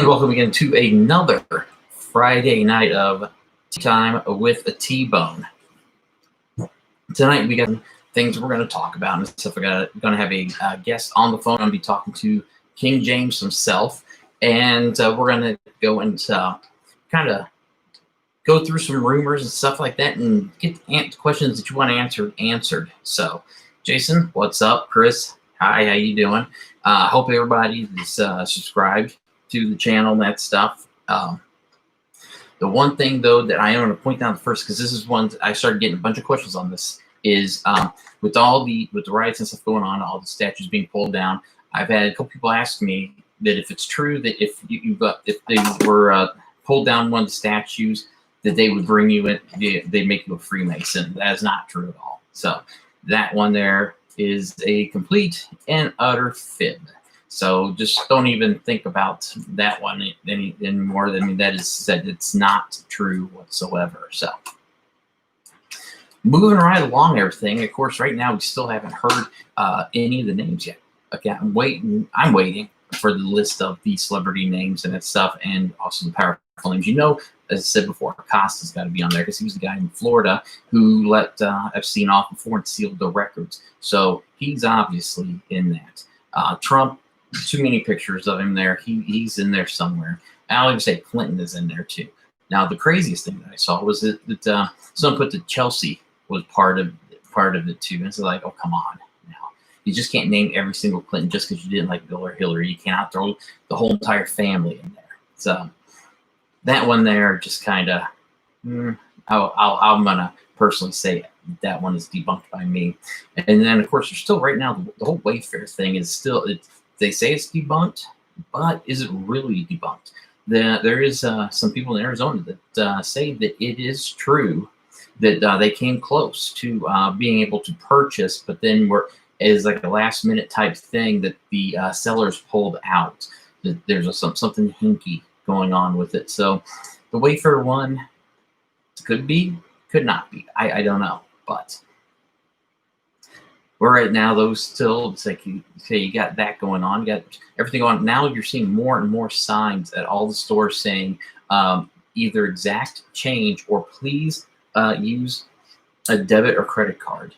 And welcome again to another Friday night of Tea Time with a T-Bone. Tonight we got things we're going to talk about and stuff. We're going to have a guest on the phone. I'm going to be talking to King James himself, and we're going to go and kind of go through some rumors and stuff like that and get the questions that you want answered. So, Jason, what's up? Chris, hi, how you doing? Hope everybody is subscribed to the channel and that stuff. The one thing though that I want to point out first, because this is one I started getting a bunch of questions on this, is with the riots and stuff going on, all the statues being pulled down. I've had a couple people ask me that if it's true that if they were pulled down one of the statues, that they would bring you in, they make you a Freemason. That is not true at all. So that one there is a complete and utter fib. So just don't even think about that one anymore. I mean, that is said, it's not true whatsoever. So moving right along everything, of course, right now we still haven't heard any of the names yet. Okay, I'm waiting for the list of the celebrity names and that stuff, and also the powerful names. You know, as I said before, Acosta's got to be on there because he was the guy in Florida who let Epstein off before and sealed the records. So he's obviously in that. Trump, too many pictures of him there. He's in there somewhere. I'll even say Clinton is in there too. Now, the craziest thing that I saw was that someone put that Chelsea was part of it too. And it's like, oh, come on. Now, you just can't name every single Clinton just because you didn't like Bill or Hillary. You cannot throw the whole entire family in there. So that one there just kind of, I'm going to personally say that one is debunked by me. And then, of course, there's still right now, the whole Wayfair thing is still, they say it's debunked, but is it really debunked? There is some people in Arizona that say that it is true that they came close to being able to purchase, but then is like a last minute type thing that the sellers pulled out. That there's something hinky going on with it. So the Wayfair one could be, could not be. I don't know, but we're right now, those still, it's like you got that going on, you got everything going on. Now you're seeing more and more signs at all the stores saying either exact change or please use a debit or credit card.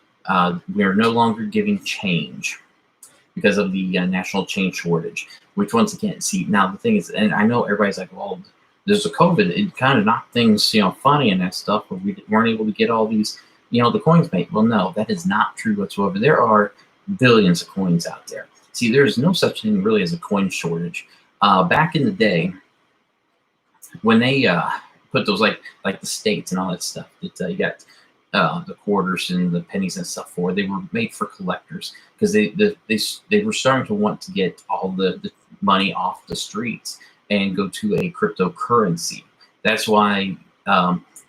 We are no longer giving change because of the national change shortage, which once again, see, now the thing is, and I know everybody's like, well, there's a COVID, it kind of knocked things, funny and that stuff, but we weren't able to get all these, the coins made. Well, no, that is not true whatsoever. There are billions of coins out there. See, there's no such thing really as a coin shortage. Back in the day, when they put those like the states and all that stuff that you got the quarters and the pennies and stuff for, they were made for collectors because they were starting to want to get all the money off the streets and go to a cryptocurrency. That's why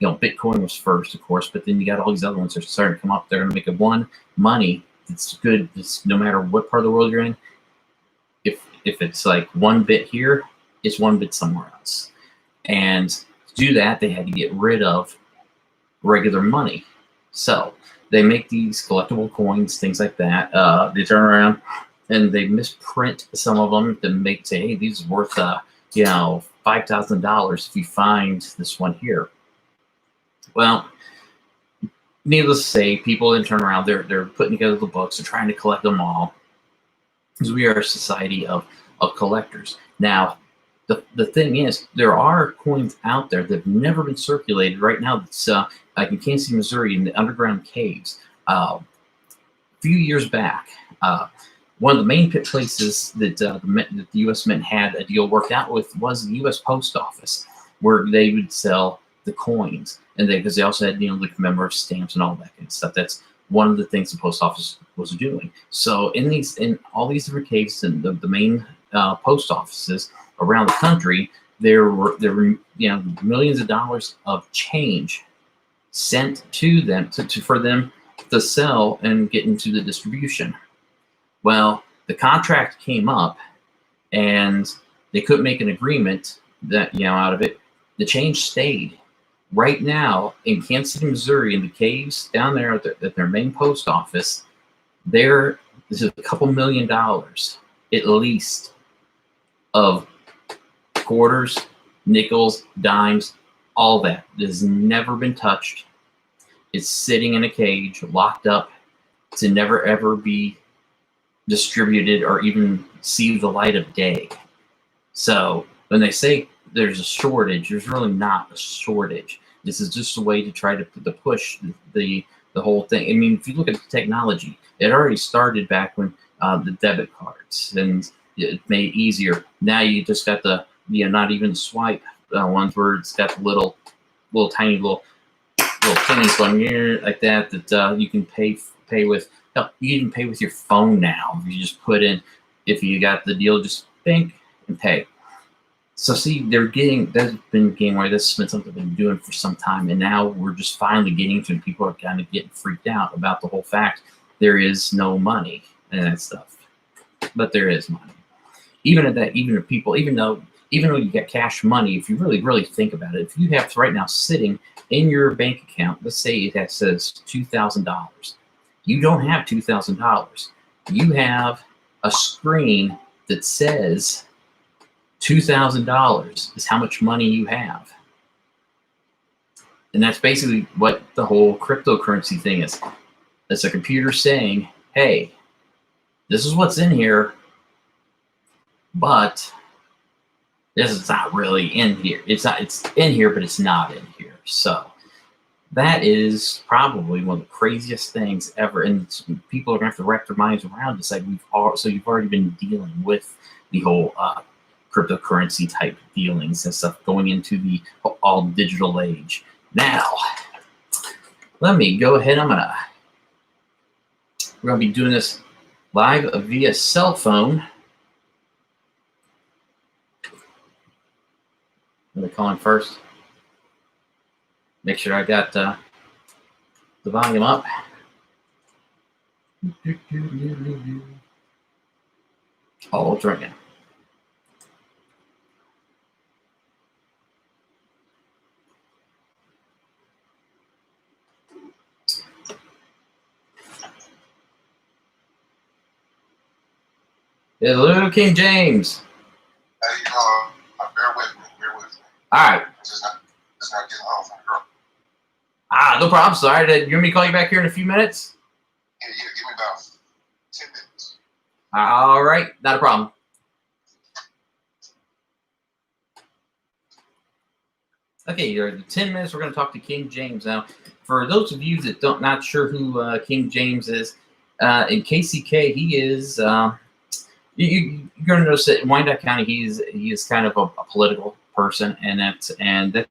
Bitcoin was first, of course, but then you got all these other ones that are starting to come up there and make money that's good. It's no matter what part of the world you're in. If it's like 1 bit here, it's 1 bit somewhere else. And to do that, they had to get rid of regular money. So they make these collectible coins, things like that. They turn around and they misprint some of them to say, hey, these are worth $5,000 if you find this one here. Well, needless to say, people then turn around, they're putting together the books, they're trying to collect them all, because we are a society of collectors. Now, the thing is, there are coins out there that have never been circulated right now. That's like in Kansas City, Missouri, in the underground caves. A few years back, one of the main pit places that the U.S. Mint had a deal worked out with was the U.S. Post Office, where they would sell the coins, and because they also had the commemorative stamps and all that kind of stuff. That's one of the things the post office was doing. So in all these different caves and the main post offices around the country, there were millions of dollars of change sent to them for them to sell and get into the distribution. Well, the contract came up, and they couldn't make an agreement that out of it. The change stayed. Right now in Kansas City, Missouri, in the caves down there at their main post office, this is a couple $1 million at least of quarters, nickels, dimes, all that has never been touched. It's sitting in a cage, locked up to never ever be distributed or even see the light of day. So when they say there's a shortage, there's really not a shortage. This is just a way to try to push the whole thing. I mean, if you look at the technology, it already started back when the debit cards, and it made it easier. Now you just got the not even the swipe ones where it's got the little tiny little pennies going here like that you can pay with. Hell, you can pay with your phone now. You just put in, if you got the deal, just think and pay. So see, that's been getting away. This has been something they've been doing for some time, and now we're just finally getting to it. People are kind of getting freaked out about the whole fact there is no money and that stuff, but there is money. Even though you get cash money, if you really think about it, if you have right now sitting in your bank account, let's say it says $2,000, you don't have $2,000. You have a screen that says $2,000 is how much money you have. And that's basically what the whole cryptocurrency thing is. It's a computer saying, hey, this is what's in here, but this is not really in here. It's in here, but it's not in here. So that is probably one of the craziest things ever. And people are going to have to wrap their minds around this. Like so you've already been dealing with the whole cryptocurrency type dealings and stuff going into the all digital age. Now, let me go ahead. We're going to be doing this live via cell phone. I'm going to call in first. Make sure I got the volume up. Oh, it's ringing. Hello, King James. Hey, bear with me. All right. Just not getting home from girl. No problem. Sorry. You want me to call you back here in a few minutes? Yeah, give me about 10 minutes. All right. Not a problem. Okay, you're 10 minutes. We're going to talk to King James now. For those of you that not sure who King James is, in KCK, he is. You're going to notice that in Wyandotte County, he is kind of a political person, and that.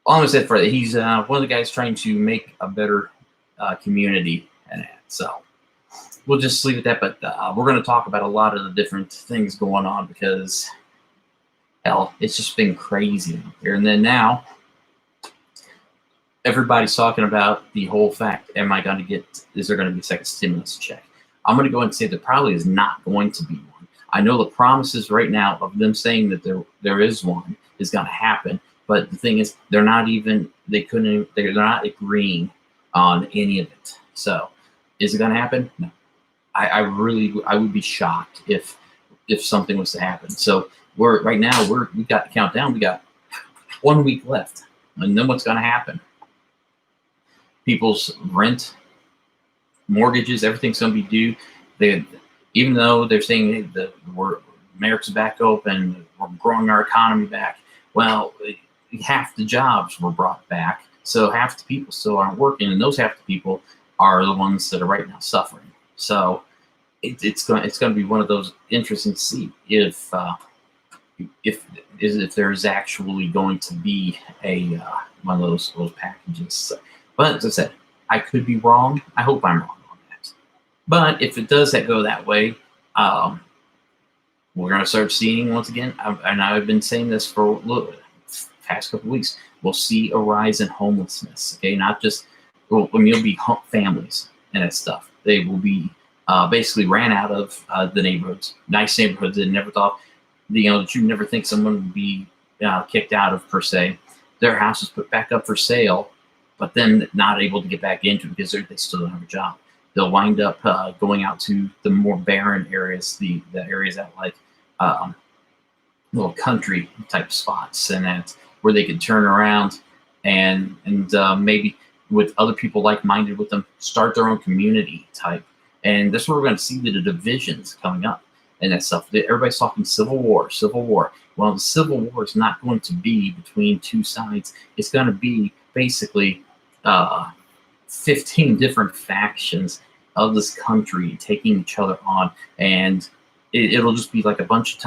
All I'm saying for that, he's one of the guys trying to make a better community, and that. So we'll just leave it at that. But we're going to talk about a lot of the different things going on because, hell, it's just been crazy out here. And then now, everybody's talking about the whole fact: is there going to be a second stimulus check? I'm going to go ahead and say there probably is not going to be one. I know the promises right now of them saying that there is one is going to happen. But the thing is, they're not agreeing on any of it. So, is it going to happen? No. I would be shocked if something was to happen. So we've got the countdown. We got 1 week left, and then what's going to happen? People's rent, mortgages, everything's going to be due. Even though they're saying that America's back open, we're growing our economy back. Well, half the jobs were brought back, so half the people still aren't working, and those half the people are the ones that are right now suffering. So it's going to be one of those interesting to see if there's actually going to be one of those packages. So, but as I said, I could be wrong. I hope I'm wrong on that. But if it does go that way, we're going to start seeing once again, and I've been saying this for past couple of weeks, we'll see a rise in homelessness. Okay, not just you'll be families and that stuff. They will be basically ran out of the neighborhoods, nice neighborhoods that never thought, that you never think someone would be kicked out of per se. Their house is put back up for sale, but then not able to get back into it because they still don't have a job. They'll wind up going out to the more barren areas, the areas that like little country type spots, and that's where they could turn around and maybe with other people like-minded with them, start their own community type. And that's where we're going to see the divisions coming up and that stuff. Everybody's talking civil war, civil war. Well, the civil war is not going to be between two sides. It's going to be basically 15 different factions of this country taking each other on, and it'll just be like a bunch of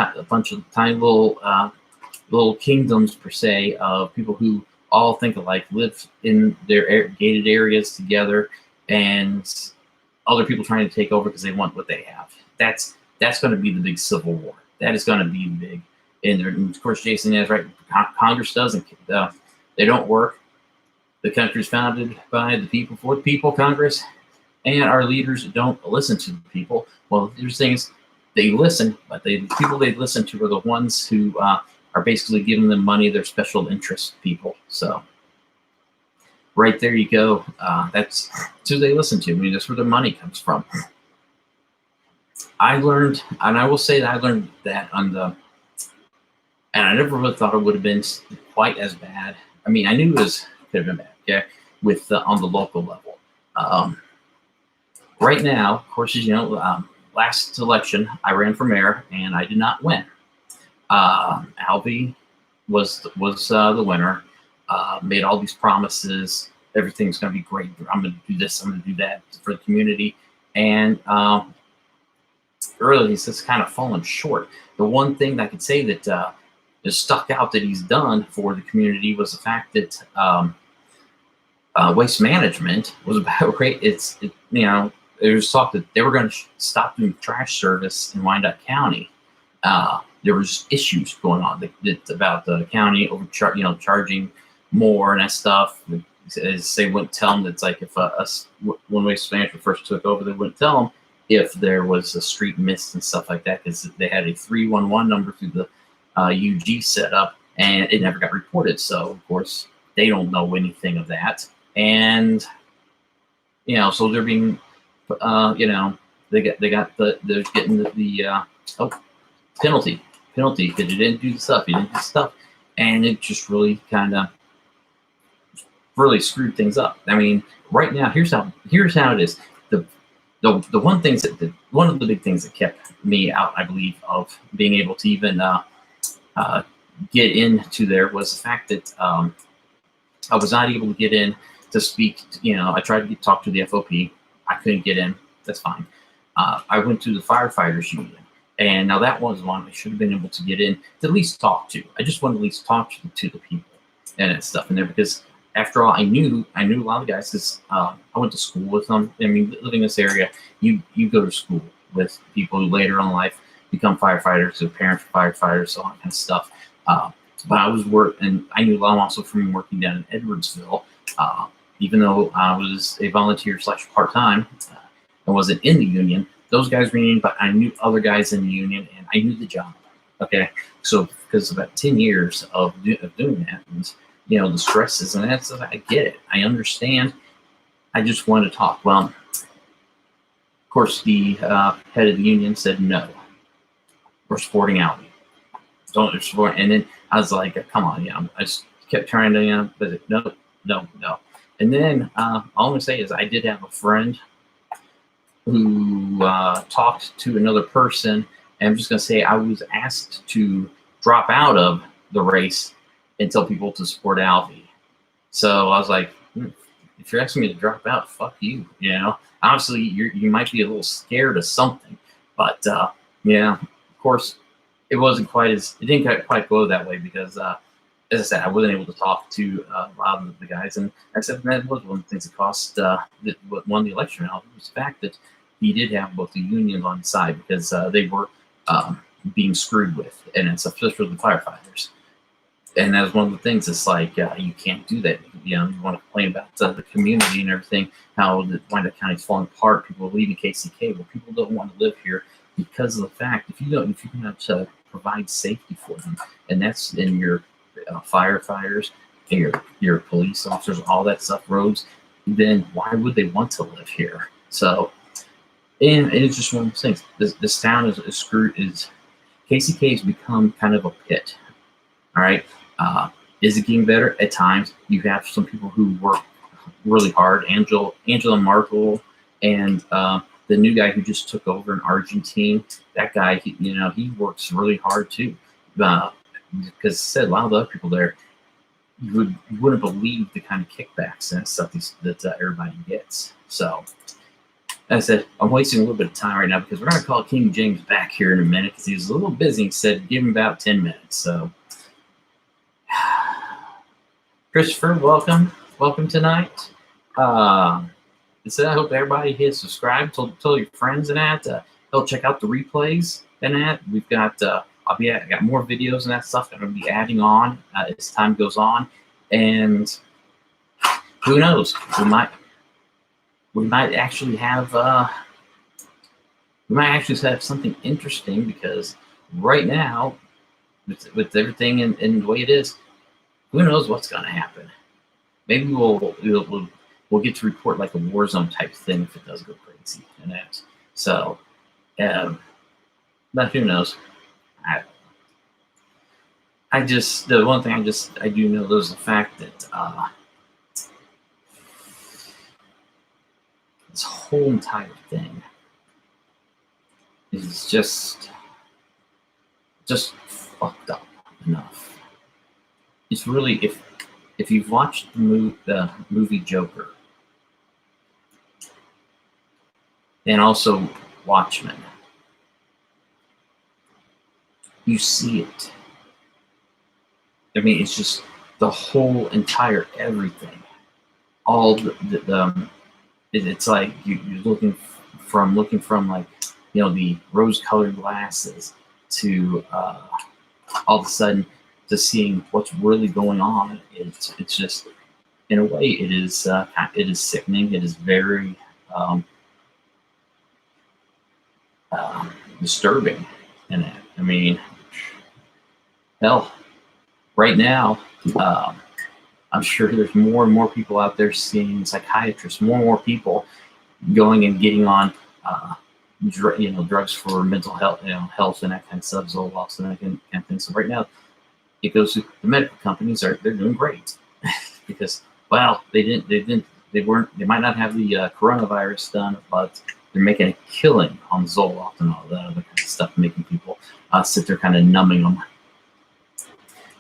tiny little kingdoms per se of people who all think alike, live in their gated areas together, and other people trying to take over because they want what they have. That's going to be the big civil war. That is going to be big. And of course, Jason is right. Congress doesn't. They don't work. The country's founded by the people for the people. Congress and our leaders don't listen to the people. Well, there's things they listen, but the people they listen to are the ones who are basically giving them money. They're special interest people. So right there you go. That's who they listen to. I mean, that's where their money comes from. I learned, and I will say that I learned that and I never really thought it would have been quite as bad. I mean, I knew it could have been bad, okay, with on the local level. Right now, of course, as you know, last election I ran for mayor and I did not win. Albie was the winner. Made all these promises. Everything's going to be great. I'm going to do this. I'm going to do that for the community. And really, he's just kind of fallen short. The one thing that I could say that is stuck out that he's done for the community was the fact that waste management was about great. There was talk that they were going to stop doing trash service in Wyandotte County. There was issues going on about the county charging more and that stuff. As they wouldn't tell them, that's like if when Waste Management first took over, they wouldn't tell them if there was a street missed and stuff like that because they had a 311 number through the UG set up, and it never got reported. So of course they don't know anything of that, and so they're being, they're getting the penalty because you didn't do the stuff, and it just really kind of really screwed things up. I mean, right now here's how it is. The one of the big things that kept me out, I believe, of being able to even get into there was the fact that I was not able to get in to speak. I tried to talk to the FOP. I couldn't get in. That's fine. I went to the firefighters union, and now that was one I should have been able to get in to at least talk to. I just wanted to at least talk to the people and that stuff in there because after all, I knew a lot of the guys because I went to school with them. I mean, living in this area, you go to school with people who later in life become firefighters, their parents are firefighters, all that kind of stuff. But I was and I knew a lot also from working down in Edwardsville, even though I was a volunteer / part-time and wasn't in the union. Those guys were in the union, but I knew other guys in the union, and I knew the job. Okay, so because about 10 years of doing that, and the stresses and that stuff, I get it. I understand. I just wanted to talk. Well, of course, the head of the union said no. We're supporting Albie. Don't support. And then I was like, come on, I just kept trying to, but no. And then all I'm gonna say is I did have a friend who talked to another person, and I'm just gonna say I was asked to drop out of the race and tell people to support Albie. So I was like, if you're asking me to drop out, fuck you. Obviously you might be a little scared of something, but of course it didn't quite go that way because as I said, I wasn't able to talk to a lot of the guys, and I said that was one of the things that cost what won the election out was the fact that he did have both the unions on his side because they were being screwed with, and it's especially the firefighters. And that's one of the things. It's like you can't do that. You want to complain about the community and everything. How the Wyandotte County is falling apart. People are leaving KCK. Well, people don't want to live here because of the fact if you can have to provide safety for them, and that's in your firefighters, your police officers, all that stuff, roads. Then why would they want to live here? So, and it's just one of those things. This town is screwed. KCK's become kind of a pit. All right. Is it getting better? At times, you have some people who work really hard. Angela Merkel, and the new guy who just took over in Argentina. That guy, he works really hard too. Because said a lot of the other people there, you wouldn't believe the kind of kickbacks and stuff that everybody gets. So, as I said, I'm wasting a little bit of time right now because we're going to call King James back here in a minute because he was a little busy and said give him about 10 minutes. So, Christopher, welcome tonight. So I hope everybody hit subscribe, tell your friends and that. They'll check out the replays and that. We've got I got more videos and that stuff that I'm gonna be adding on as time goes on, and who knows, we might actually have something interesting because right now with everything in the way it is, who knows what's gonna happen. Maybe we'll get to report like a war zone type thing if it does go crazy and that. So, but who knows? The one thing I do know is the fact that this whole entire thing is just fucked up enough. It's really, if you've watched the movie Joker and also Watchmen, you see it. I mean, it's just the whole entire everything. All it's like you're looking from like, the rose-colored glasses to all of a sudden to seeing what's really going on. It's just, in a way, it is sickening. It is very disturbing. And I mean, hell, right now, I'm sure there's more and more people out there seeing psychiatrists, more and more people going and getting on, drugs for mental health, health and that kind of stuff, Zoloft and that kind of thing. So right now, it goes to the medical companies. They're doing great because, well, they might not have the coronavirus done, but they're making a killing on Zoloft and all that other kind of stuff, making people sit there kind of numbing them.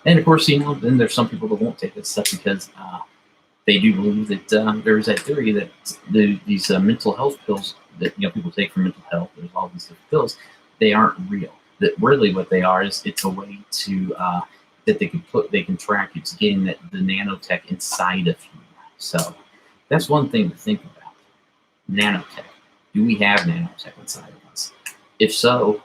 And of course, then there's some people that won't take this stuff because they do believe that there's that theory that these mental health pills that people take for mental health, there's all these different pills, they aren't real. That really what they are is it's a way to that they can track. It's getting the nanotech inside of you. So that's one thing to think about. Nanotech. Do we have nanotech inside of us? If so,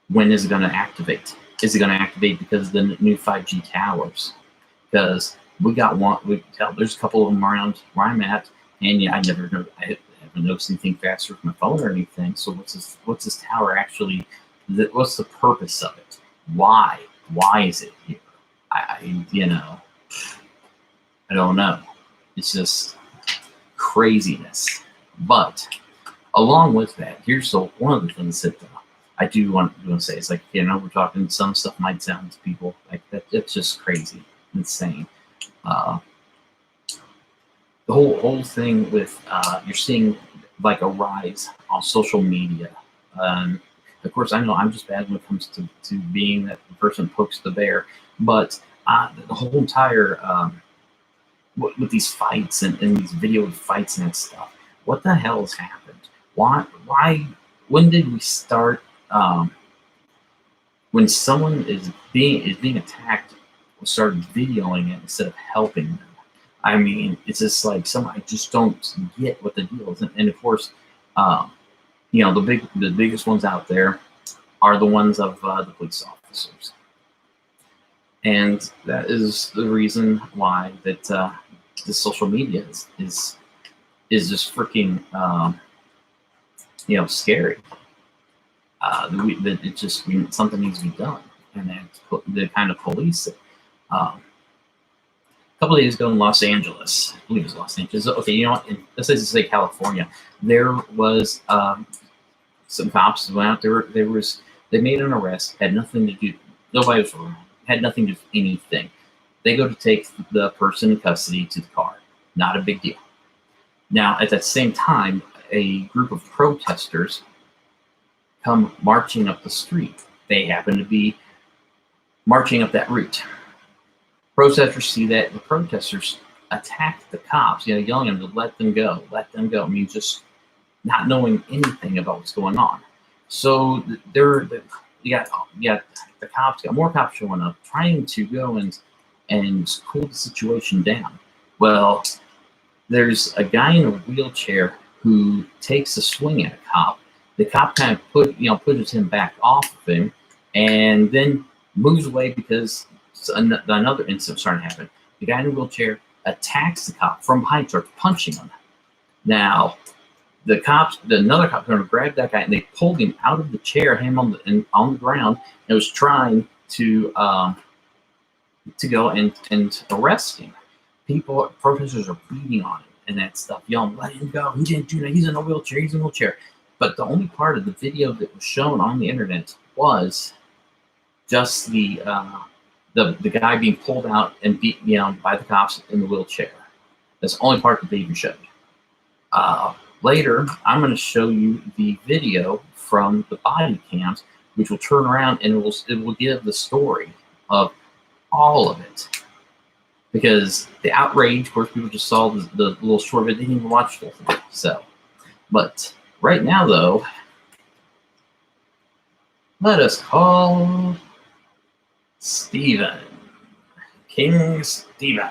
when is it going to activate? Is it going to activate because of the new 5G towers? Because we got one. There's a couple of them around where I'm at, and I haven't noticed anything faster with my phone or anything. So what's this tower actually? What's the purpose of it? Why? Why is it here? I don't know. It's just craziness. But along with that, here's one of the things that I do want to say. It's like, we're talking, some stuff might sound to people like that. It's just crazy, insane. The whole thing with you're seeing like a rise on social media. Of course, I know I'm just bad when it comes to being that person who pokes the bear, but the whole entire with these fights and these video fights and that stuff. What the hell has happened? Why? When did we start? When someone is being attacked, we start videoing it instead of helping them. I mean, it's just like I just don't get what the deal is. And of course, the biggest ones out there are the ones of the police officers, and that is the reason why that the social media is just freaking scary. It just something needs to be done, and they kind of police it. A couple of days ago in Los Angeles, I believe it was Los Angeles. Okay, you know what? Let's say California. There was some cops went out there. There was They made an arrest, had nothing to do. Nobody was around, had nothing to do with anything. They go to take the person in custody to the car. Not a big deal. Now, at that same time, a group of protesters come marching up the street. They happen to be marching up that route. Protesters see that. The protesters attack the cops, yelling at them to let them go, let them go. I mean, just not knowing anything about what's going on. So you got the cops, got more cops showing up, trying to go and cool the situation down. Well, there's a guy in a wheelchair who takes a swing at a cop. The cop kind of pushes him back off of him, and then moves away because another incident started to happen. The guy in the wheelchair attacks the cop from behind, starts punching him. Now, another cop turned to grab that guy, and they pulled him out of the chair, him on the ground, and was trying to go and arrest him. Protesters are beating on him and that stuff, yelling, "Let him go! He didn't do that. He's in a wheelchair. He's in a wheelchair." But the only part of the video that was shown on the internet was just the guy being pulled out and beat by the cops in the wheelchair. That's the only part that they even showed. Later, I'm going to show you the video from the body cams, which will turn around and it will give the story of all of it. Because the outrage, of course, people just saw the little short video, they didn't even watch the whole thing. So, but right now, though, let us call Stephen. King Stephen.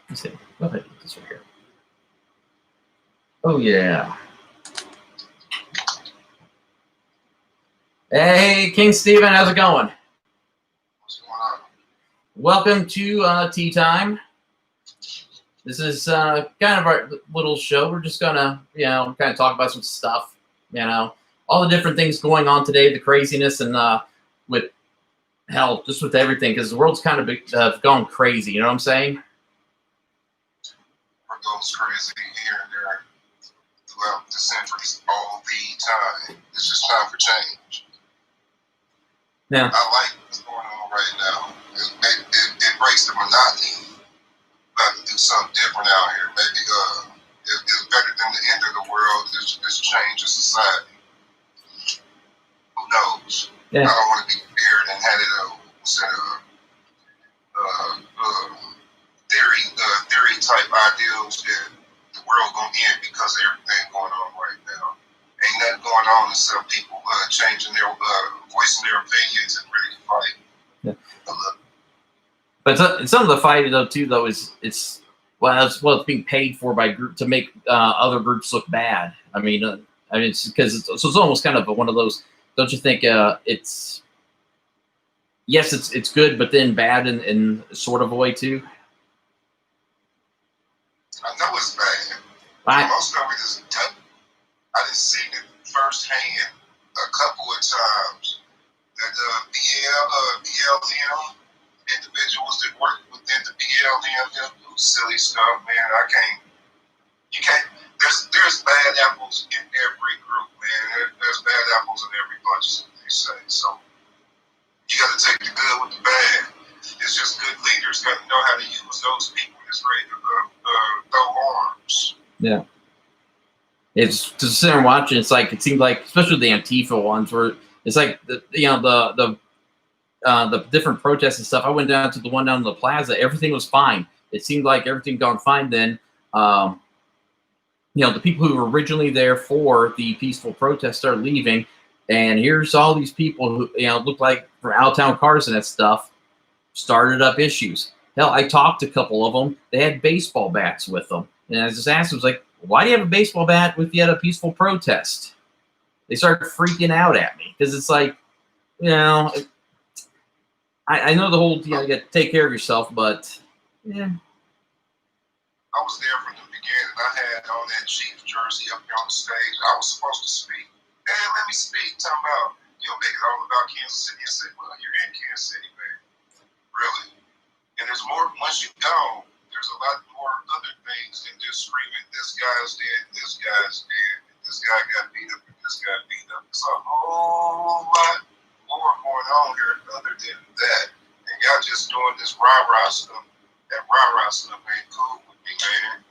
Let's see. What if I do this right here? Oh, yeah. Hey, King Stephen, how's it going? What's going on? Welcome to Tea Time. This is kind of our little show. We're just gonna, kind of talk about some stuff, all the different things going on today, the craziness, and with hell, just with everything, because the world's kind of gone crazy. You know what I'm saying? It goes crazy here and there throughout the centuries all the time. It's just time for change. Yeah. I like what's going on right now. It breaks the monotony. About to do something different out here. Maybe it's better than the end of the world. It's change in society. Who knows? Yeah. I don't want to be compared and had it theory type ideals that the world gonna end because of everything going on right now. Ain't nothing going on except people changing their voicing their opinions and ready to fight. Yeah. But some of the fighting though is it's being paid for by group to make other groups look bad. I mean it's because it's almost kind of one of those. Don't you think it's good, but then bad in sort of a way too? I know it's bad. Most of it is done. I didn't see it firsthand a couple of times that the BLM individuals that work within the BLM do silly stuff, man. There's bad apples in every group, man. There's bad apples in every bunch, as they say. So you got to take the good with the bad. It's just good leaders got to know how to use those people that's ready to throw arms. Yeah. It's to sit there and watch it. It's like it seemed like, especially the Antifa ones, where it's like the different protests and stuff. I went down to the one down in the plaza. Everything was fine. It seemed like everything gone fine then. The people who were originally there for the peaceful protest started leaving, and here's all these people who look like from out of town cars and that stuff started up issues. Hell, I talked to a couple of them. They had baseball bats with them, and I just asked them, I was like, "Why do you have a baseball bat with you at a peaceful protest?" They started freaking out at me because it's like, I know the whole you got to take care of yourself, but yeah. I was there from the beginning. I had on that Chief jersey up here on the stage. I was supposed to speak. Hey, let me speak. Talking about, make it all about Kansas City. I said, well, you're in Kansas City, man. Really. And there's more, once you go, there's a lot more other things than just screaming, this guy's dead, this guy's dead, this guy got beat up, and this guy beat up. There's a whole lot more going on here other than that. And y'all just doing this rah-rah stuff. That rah-rah stuff ain't cool with me, man.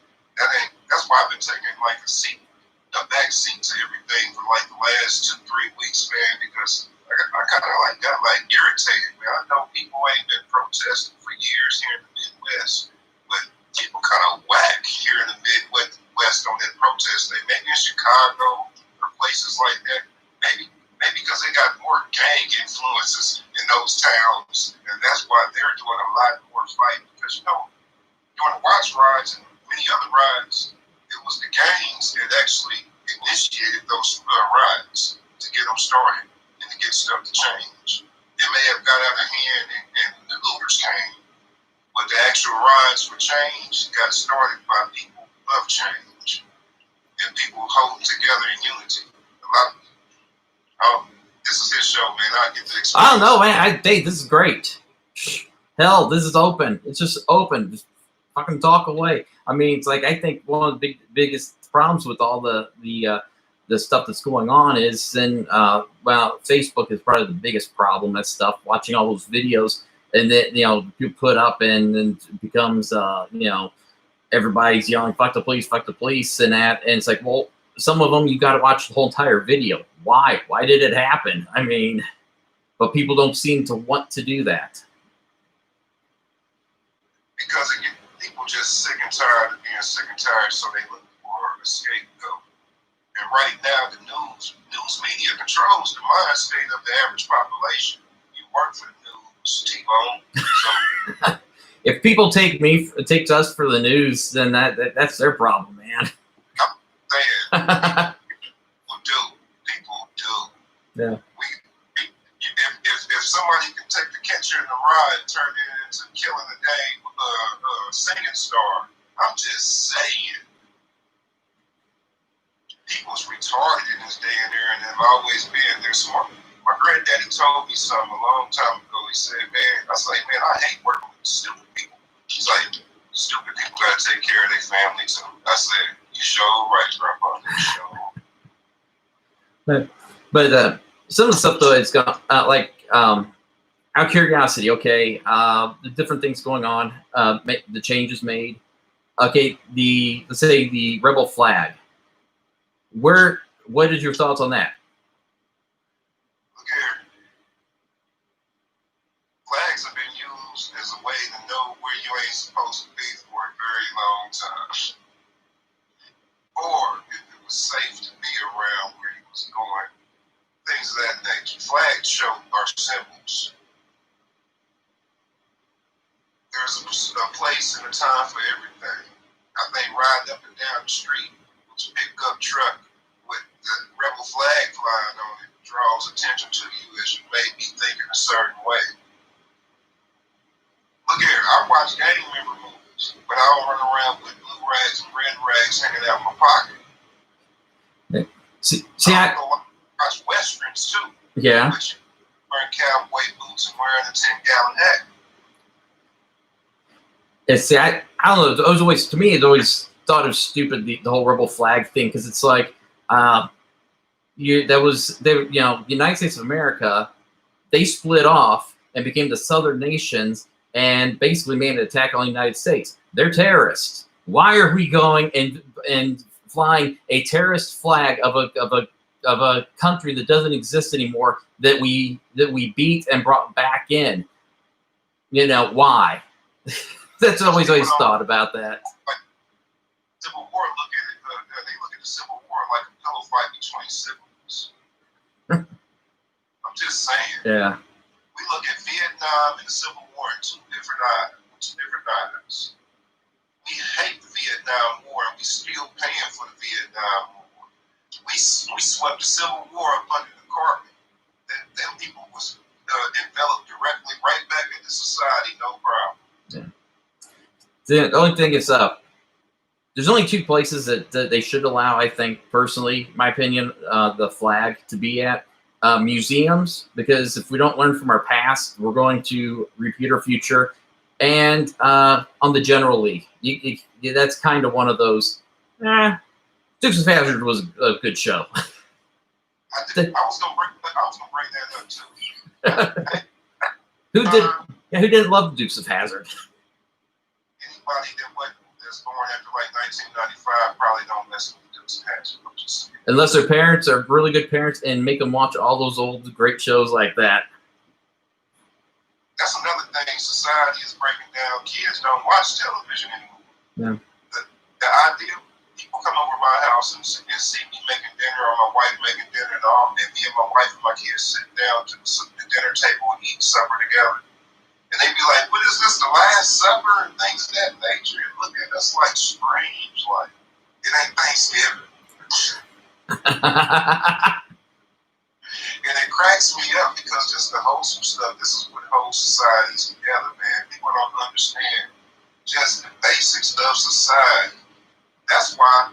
That's why I've been taking like a back seat to everything for like the last 2-3 weeks, man, because I kind of like got like irritated, man. I know people ain't been protesting for years here in the Midwest, but people kind of whack here in the Midwest on that protest day. Maybe in Chicago or places like that. Maybe because they got more gang influences in those towns, and that's why they're doing a lot more fighting. Because during the watch rides and many other rides, it was the gangs that actually initiated those rides to get them started and to get stuff to change. It may have got out of hand and the looters came, but the actual rides for change got started by people of change and people holding together in unity. This is his show, man. I get to explain. I don't know, man. Hey, this is great. Hell, this is open. It's just open. Just fucking talk away. I mean, it's like I think one of the biggest problems with all the stuff that's going on is, and Facebook is probably the biggest problem. That stuff, watching all those videos, and then you put up, and then it becomes everybody's yelling "fuck the police," and that, and it's like, well, some of them you got to watch the whole entire video. Why? Why did it happen? I mean, but people don't seem to want to do that. Because people just sick and tired of being sick and tired, so they look for a scapegoat. And right now, the news media controls the mind state of the average population. You work for the news, T-Bone. So, if people take us for the news, then that's their problem, man. I'm saying, people do. Yeah. If somebody can take the catcher in the rye and turn it into killing the game singing star, I'm just saying. People's retarded in this day and era, and have always been. They're smart. My granddaddy told me something a long time ago. He said, man, I was like, man, I hate working with stupid people. He's like, stupid people got to take care of their family too. I said, you sure right, Grandpa. You sure. But some of the stuff though, it's got out of curiosity. Okay, the different things going on, the changes made. Okay, let's say the rebel flag. What is your thoughts on that? Look here. Flags have been used as a way to know where you ain't supposed to be for a very long time. Or if it was safe to be around where he was going. Things of that nature. Flags show our symbols. There's a place and a time for everything. I think riding up and down the street with your pickup truck with the rebel flag flying on it draws attention to you as you may be thinking a certain way. Look here, I watch gang member movies, but I don't run around with blue rags and red rags hanging out in my pocket. I watch westerns too. Yeah. Wearing cowboy boots and wearing a 10-gallon hat. Yeah, see, I don't know. It always thought it was stupid, the whole rebel flag thing, because it's like, the United States of America, they split off and became the Southern nations and basically made an attack on the United States. They're terrorists. Why are we going and flying a terrorist flag of a country that doesn't exist anymore, that we beat and brought back in? Why? That's always thought about that. Like Civil War, they look at the Civil War like a pillow fight between siblings. I'm just saying. Yeah. We look at Vietnam and the Civil War in two different eyes. We hate the Vietnam War, and we still paying for the Vietnam War. We swept the Civil War up under the carpet. Them people was enveloped directly right back into society, no problem. Yeah. The only thing is, there's only two places that they should allow, I think, personally, my opinion, the flag to be at. Museums, because if we don't learn from our past, we're going to repeat our future. And on the General Lee, that's kind of one of those. Dukes of Hazzard was a good show. I was gonna bring that up too. Who didn't love the Dukes of Hazzard? Anybody that's born after like 1995 probably don't mess with the Dukes of Hazzard. Unless their parents are really good parents and make them watch all those old great shows like that. That's another thing. Society is breaking down. Kids don't watch television anymore. Yeah. The idea, people come over to my house and see me making dinner or my wife making dinner, and me and my wife and my kids sitting down to the dinner table and eating supper together. And they be like, "What is this, the Last Supper?" and things of that nature. And look at us like strange, like it ain't Thanksgiving. And it cracks me up because just the wholesome stuff, this is what holds society together, man. People don't understand just the basics of society. That's why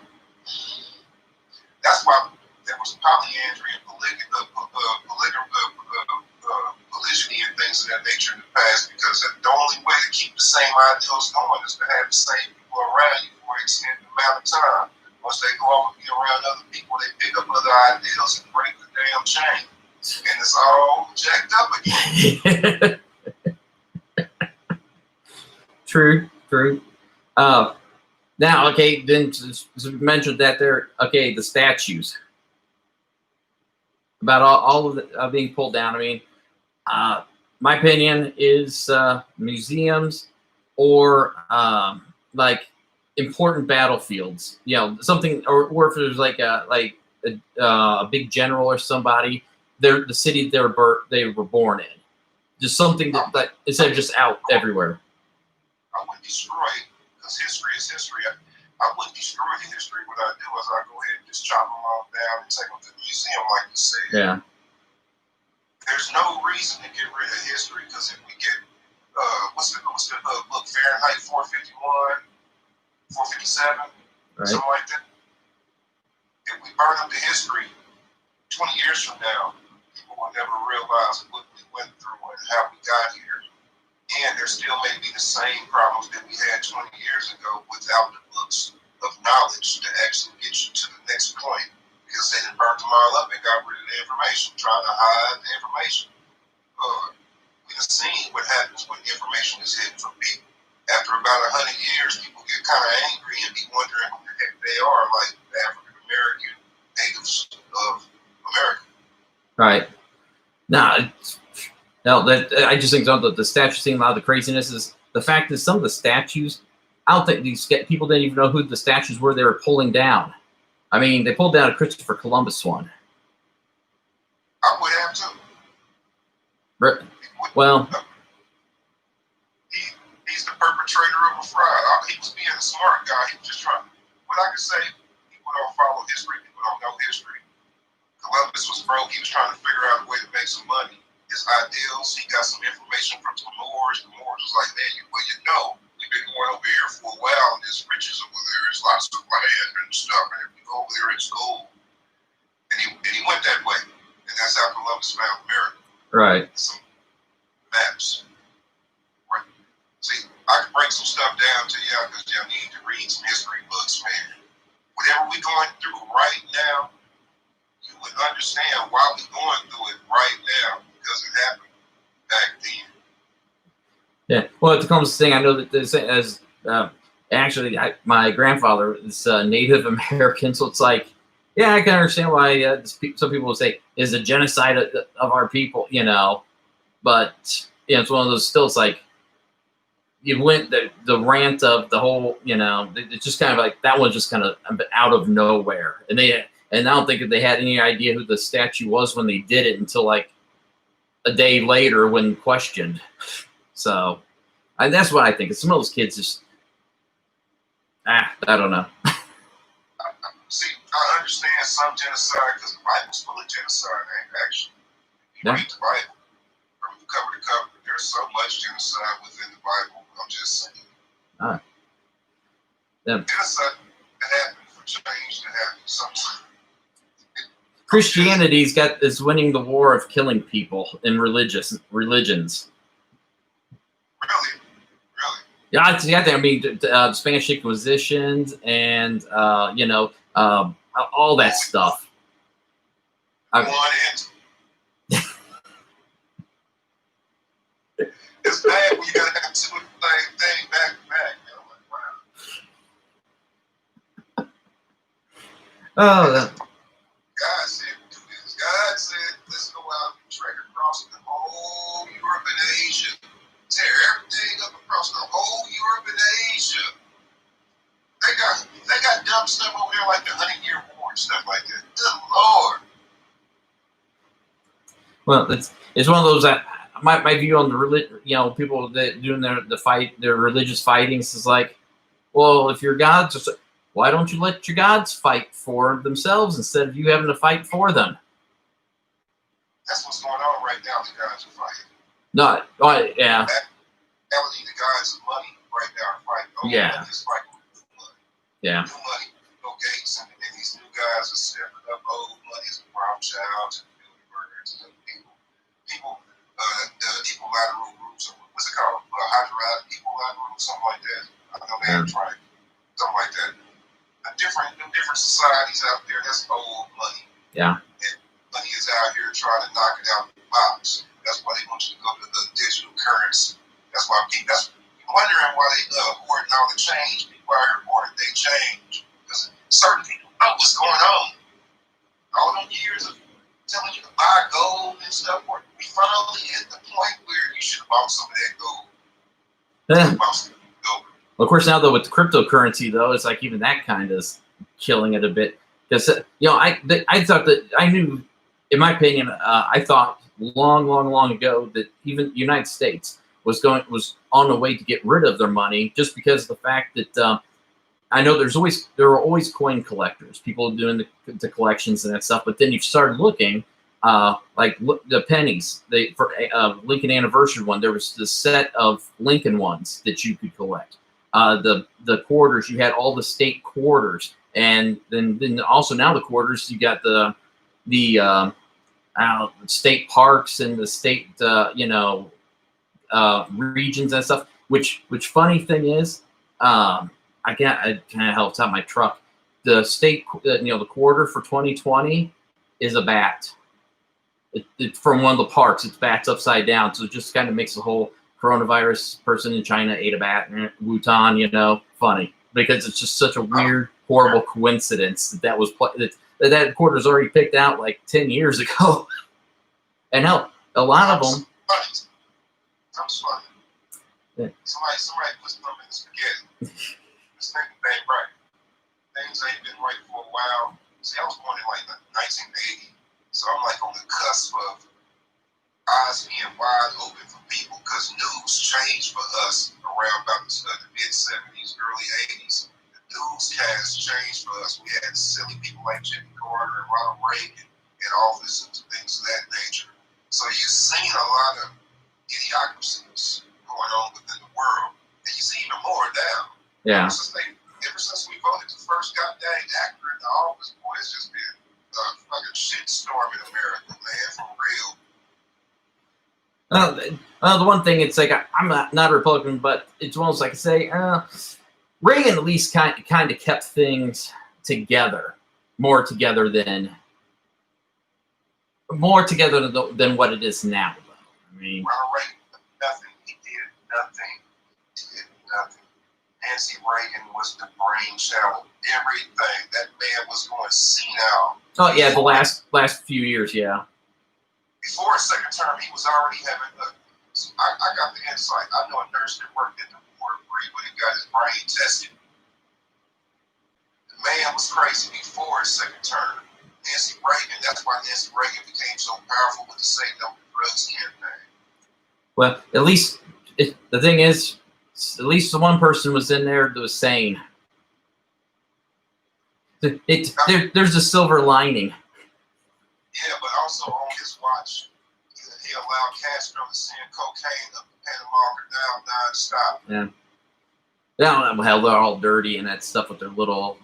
there was polyandry and polygyny and things of that nature in the past, because the only way to keep the same ideals going is to have the same people around you for an extended amount of time. Once they go off and be around other people, they pick up other ideals and break the damn chain. And it's all jacked up again. True. Now, okay, then we mentioned that there, okay, the statues. About all of it being pulled down. I mean, my opinion is museums or like important battlefields. You know, something, or if there's like a big general or somebody, the city they were born in. Just something that instead of just out everywhere. I wouldn't destroy it, because history is history. I wouldn't destroy the history. What I do is I go ahead and just chop them all down and take them to the museum, like you said. Yeah. There's no reason to get rid of history, because if we get what's the book, Fahrenheit 451, 457, right, something like that. If we burn up the history, 20 years from now, people will never realize what we went through and how we got here. And there still may be the same problems that we had 20 years ago without the books of knowledge to actually get you to the next point, because they done burnt them all up and got rid of the information, trying to hide the information. We've seen what happens when information is hidden from people. After about 100 years, people get kind of angry and be wondering who the heck they are, like the African American natives of America. Right. No, I just think that the statue thing, a lot of the craziness is the fact that some of the statues, I don't think these people didn't even know who the statues were they were pulling down. I mean, they pulled down a Christopher Columbus one. I would have too. Well, he's the perpetrator of a fraud. He was being a smart guy. He was just trying. What I can say, people don't follow history. People don't know history. Columbus was broke. He was trying to figure out a way to make some money. His ideals, he got some information from the Moors. The Moors was like, man, we've been going over here for a while, and there's riches over there. There's lots of land and stuff, and if you go over there, it's gold. And he went that way, and that's how Columbus found America. Right. Some maps. Right. See, I can break some stuff down to y'all, because y'all need to read some history books, man. Whatever we're going through right now, you would understand why we're going through it right now, because it happened back then. Yeah. Well, it's the closest thing I know that this as actually my grandfather is Native American, so it's like, yeah, I can understand why some people will say is a genocide of our people, you know, but yeah, it's one of those. Still, it's like you went the rant of the whole, you know, it's just kind of like that one's just kind of out of nowhere, and I don't think that they had any idea who the statue was when they did it until like a day later when questioned. So that's what I think. Some of those kids just, I don't know. See, I understand some genocide because the Bible's full of genocide, actually. You read the Bible from cover to cover. There's so much genocide within the Bible. I'm just saying. Genocide that happened for change that happened sometimes. Christianity's is winning the war of killing people in religions. Really? Yeah, it's got that. I mean, Spanish Inquisitions and all that stuff. It's bad when you gotta have two of the same thing back to back. Oh, God said do this. God said let's go out and trek across the whole Europe and Asia. Tear everything up across the whole Europe and Asia. They got dumb stuff over there like the 100-Year War and stuff like that. Good Lord. Well, it's one of those that my view on the people that doing their religious fightings is like, well, if your gods, why don't you let your gods fight for themselves instead of you having to fight for them? That's what's going on right now. The gods are fighting. No, yeah. The gods of money right now are fighting. Yeah. Yeah. New money, Bill Gates, and these new guys are stepping up old money, the Rothschilds and Bilderbergers and people, equilateral groups, what's it called? Equilateral, something like that. I know they ain't trying. Something like that. Different societies out there, that's old money. Yeah. And money is out here trying to knock it out of the box. That's why they want you to go to the digital currency. That's wondering why they hoarding all the change. People out here hoarding they change. Because certain people know what's going on. All them years of telling you to buy gold and stuff, we finally hit the point where you should have bought some of that gold. Well, of course, now though with the cryptocurrency though, it's like even that kind of is killing it a bit. Because I thought that I knew, in my opinion, I thought long ago that even the United States was on the way to get rid of their money just because of the fact that I know there are always coin collectors, people doing the collections and that stuff. But then you started looking, the pennies. For Lincoln Anniversary one, there was this set of Lincoln ones that you could collect. The quarters, you had all the state quarters, and then also now the quarters, you got the state parks and the state regions and stuff. Which funny thing is, I kind of helped out my truck. The state, the quarter for 2020 is a bat. It's from one of the parks. It's bats upside down, so it just kind of makes the whole coronavirus person in China ate a bat, Wutan, funny, because it's just such a weird, horrible coincidence that was that quarter's already picked out like 10 years ago. And hell, a lot of them. Sounds funny. Yeah. Somebody put something in the spaghetti. This thing ain't right. Things ain't been right for a while. See, I was born in like 1980, so I'm like on the cusp of eyes being wide open for people because news changed for us around about the mid-70s, early 80s. The newscast changed for us. We had silly people like Jimmy Carter and Ronald Reagan in office and things of that nature. So you've seen a lot of idiocracies going on within the world. And you see even more now. Yeah. Ever since we voted the first goddamn actor in the office, boy, it's just been a fucking shitstorm in America, man, for real. The one thing, it's like I'm not a Republican, but it's almost like I say, Reagan at least kind of kept things together, more together than what it is now. Though. I mean, Ronald Reagan, nothing. He did nothing. Nancy Reagan was the brainchild of everything. That man was going senile. Oh yeah, the last few years, yeah. Before his second term, he was already having I got the insight. I know a nurse that worked at the ward where he got his brain tested. The man was crazy before his second term. Nancy Reagan, that's why Nancy Reagan became so powerful with the Say No to Drugs campaign. Well, at least the thing is, at least the one person was in there that was sane. There's a silver lining. Yeah, but also on his watch, he allowed Castro to send cocaine up the Panama Canal nonstop. Yeah. Hell, they're all dirty and that stuff with their little,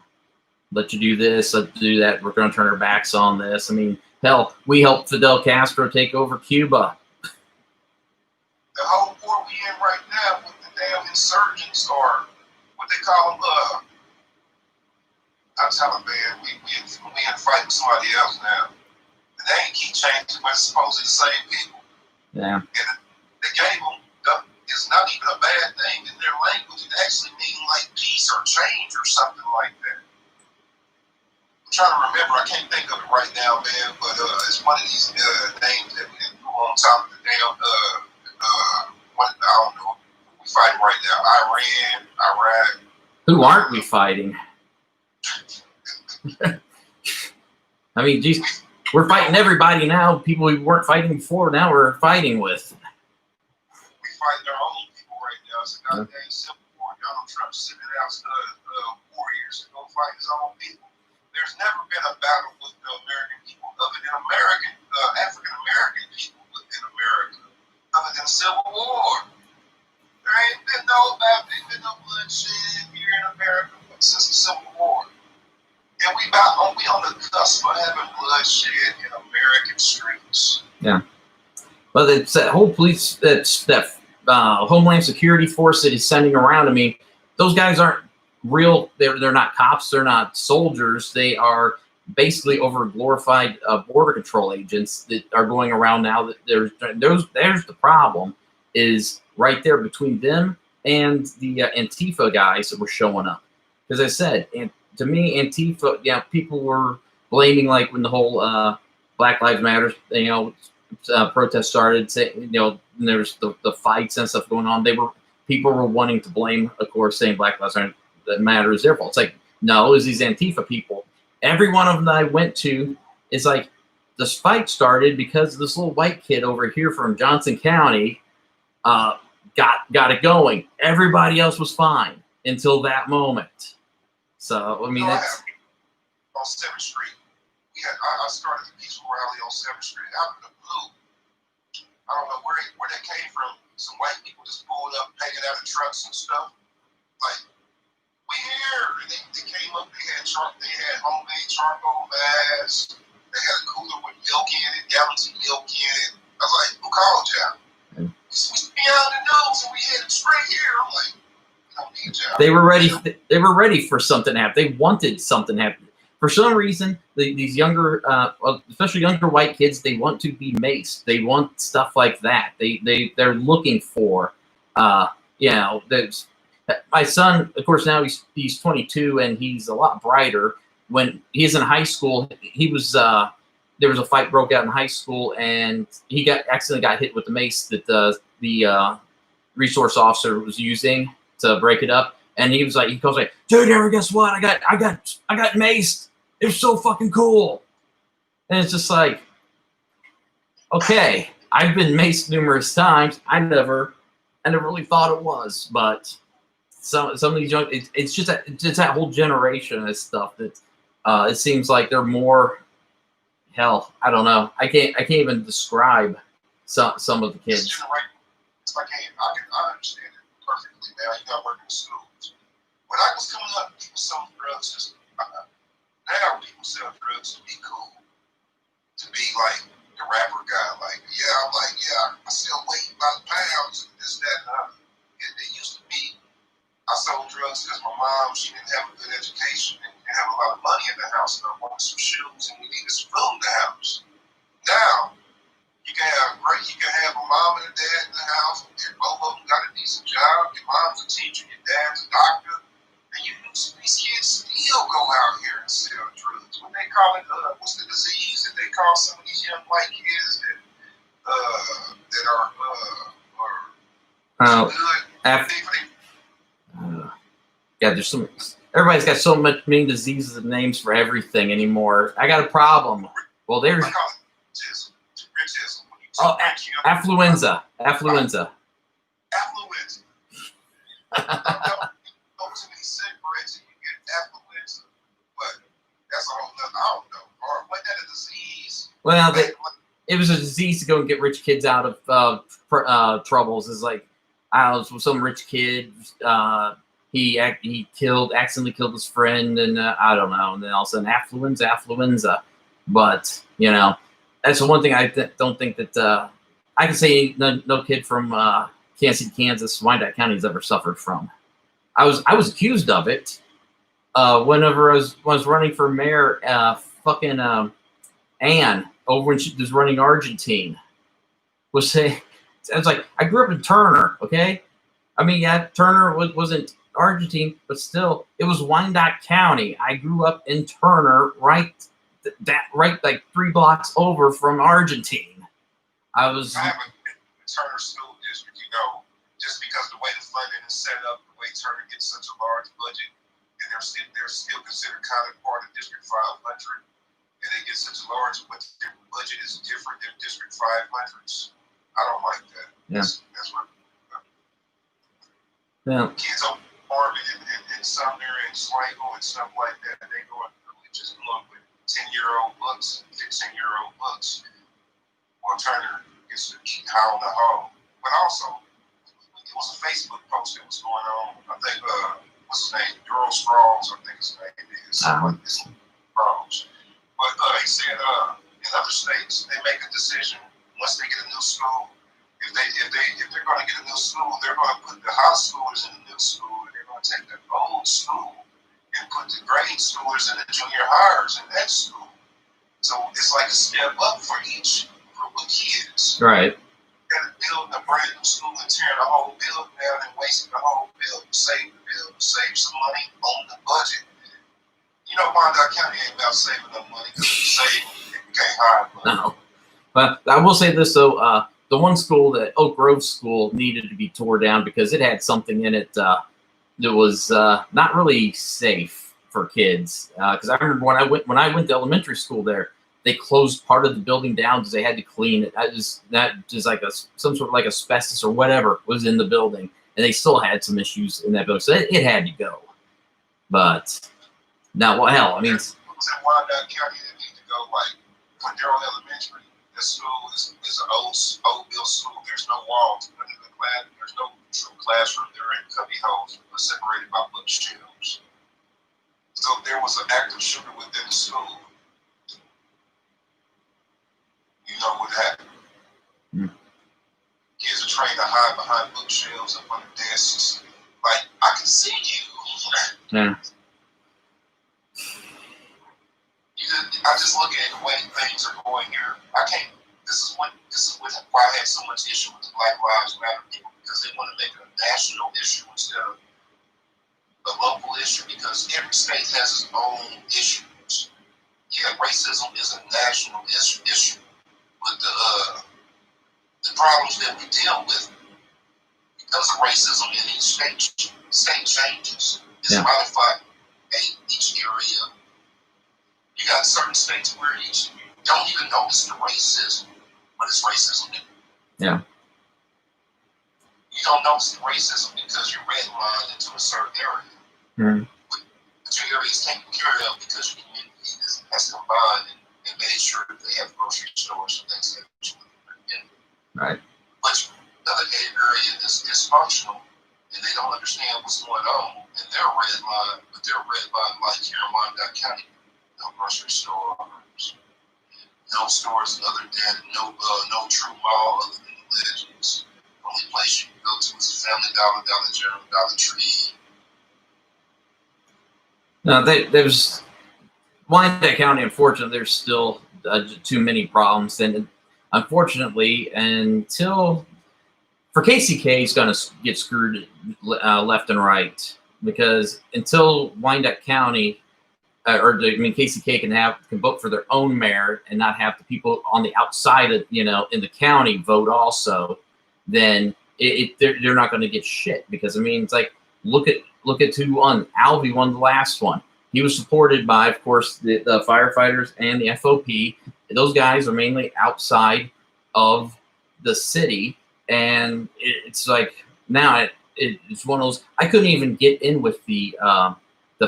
let you do this, let you do that. We're going to turn our backs on this. I mean, hell, we helped Fidel Castro take over Cuba. The whole war we in right now with the damn insurgents or what they call them, I'm telling man, we in fight with somebody else now. And they ain't keep changing, but it's supposedly the same people. Yeah. And the game is not even a bad thing in their language. It actually means like peace or change or something like that. I'm trying to remember. I can't think of it right now, man. But it's one of these names that we didn't go on top of the damn. I don't know. We fighting right now. Iran, Iraq. Who aren't we fighting? I mean, geez, we're fighting everybody now. People we weren't fighting before, now we're fighting with. We fighting our own people right now. It's a goddamn civil war. Donald Trump sitting out warriors to go fight his own people. There's never been a battle with the American people other than African American people within America, other than Civil War. There ain't been no battle, ain't been no bloodshed here in America since the Civil War. And we on the cusp of having bloodshed in American streets. Yeah. Well, it's that whole police, that Homeland Security force that he's sending around. I mean, those guys aren't real. They're not cops. They're not soldiers. They are basically over glorified border control agents that are going around now. That there's the problem is right there between them and the Antifa guys that were showing up. Because I said, and to me, Antifa, yeah, people were blaming, like when the whole Black Lives Matter, protest started, saying, there was the fights and stuff going on. People were wanting to blame, of course, saying Black Lives Matter is their fault. It's like, no, it's these Antifa people. Every one of them that I went to is like, this fight started because this little white kid over here from Johnson County got it going. Everybody else was fine until that moment. So, I mean, that's... On 7th Street, I started a peaceful rally on 7th Street out of the blue. I don't know where that came from. Some white people just pulled up, taking out of trucks and stuff. Like, we here. And they came up, they had homemade charcoal baths. They had a cooler with milk in it, gallons of milk in it. I was like, who called y'all? We be on the news and we had it straight here. I'm like, they were ready. They were ready for something to happen. They wanted something to happen. For some reason, these younger, especially younger white kids, they want to be maced. They want stuff like that. They're looking for, there's my son. Of course, now he's 22 and he's a lot brighter. When he's in high school, he was there was a fight broke out in high school and he accidentally got hit with the mace that the resource officer was using to break it up, and he goes like, dude, ever guess what? I got maced. It's so fucking cool. And it's just like, okay, I've been maced numerous times. I never really thought it was, but some of these young, it's just that whole generation of stuff that it seems like they're more, hell, I don't know. I can't even describe some of the kids. It's like, I understand it perfectly, man. You got working in schools. When I was coming up, people selling drugs. Now people sell drugs to be cool, to be like the rapper guy. Like, I sell weight by the pounds and this, that, and other. It used to be, I sold drugs because my mom, she didn't have a good education and didn't have a lot of money in the house, and I wanted some shoes and we needed some food in the house. Now, you can have a mom and a dad in the house, and both of them got a decent job. Your mom's a teacher, your dad's a doctor, and these kids still go out here and sell drugs. What they call it, what's the disease that they call some of these young white kids there's some. Everybody's got so much mean diseases and names for everything anymore. I got a problem. Well, there's. Oh, affluenza. Affluenza. Too many cigarettes and you get affluenza. But that's a whole nother, I don't know. Or wasn't that a disease? Well, it was a disease to go and get rich kids out of troubles. It's like, some rich kid, he accidentally killed his friend, and I don't know. And then all of a sudden, affluenza. But, that's the one thing I don't think that I can say no kid from Kansas City, Kansas, Wyandotte County has ever suffered from. I was accused of it whenever I was running for mayor. Ann over when she was running Argentine was saying, I was like, I grew up in Turner, okay? I mean, yeah, Turner wasn't Argentine, but still, it was Wyandotte County. I grew up in Turner, right like 3 blocks over from Argentine. I have a Turner school district, just because the way the funding is set up, the way Turner gets such a large budget, and they're still considered kind of part of District 500. And they get such a large budget is different than District 500s. I don't like that. Yeah. That's what yeah. Kids are farming in Sumner and Slangle and stuff like that. They go and just look with 10-year-old books, 15-year-old books. While Turner gets to keep howling the hall. But also, it was a Facebook post that was going on. I think, what's his name? Durrell Strauss, I think his name is. Strauss. But he said in other states they make a decision once they get a new school. If they're going to get a new school, they're going to put the high schoolers in the new school, and they're going to take the old school and put the grade schoolers and the junior hires in that school. So it's like a step up for each group of kids. Right. Instead of building a brand new school and tearing the whole building down and wasting the whole building, save some money on the budget. Wyandotte County ain't about saving no money because if you save, you can't hire money. No. But I will say this, though. The one school, the Oak Grove School, needed to be tore down because it had something in it that was not really safe for kids. Because I remember when I went to elementary school there, they closed part of the building down because they had to clean it. That just like some sort of like asbestos or whatever was in the building, and they still had some issues in that building, so it had to go. But now, well, hell, I mean, it was in Wyandotte County that need to go. Like Darrell Elementary, this school is an old built school. There's no walls in the class. There's no true classroom. They're in cubby holes, separated by bookshelves. So there was an active shooter within the school. You know what happened? Kids are trained to hide behind bookshelves and under desks. Like, I can see you. Yeah. I just look at the way things are going here. This is why I had so much issue with the Black Lives Matter people, because they want to make it a national issue instead of a local issue, because every state has its own issues. Yeah, racism is a national issue, but the problems that we deal with because of racism in each state changes. It's modified each area. You got certain states where you don't even notice the racism, but it's racism. Yeah. You don't notice the racism because you're redlined into a certain area. Mm-hmm. But your area is taken care of because your community has combined and made sure that they have grocery stores and things like that. Right. But the other area is dysfunctional, and they don't understand what's going on, and they're redlined, but they're redlined like here in Wyandotte County. No grocery stores, no stores other than no true mall other than the Legends. The only place you can go to is a Family Dollar, Dollar General, Dollar Tree. No, there's Wyandotte County. Unfortunately, there's still too many problems, and unfortunately, until for KCK, is going to get screwed left and right, because until Wyandotte County. KCK can vote for their own mayor and not have the people on the outside of in the county vote also. Then they're not going to get shit, because it's like look at who won. Alvey won the last one. He was supported by, of course, the firefighters and the FOP. Those guys are mainly outside of the city, and it's like now it's one of those. I couldn't even get in with the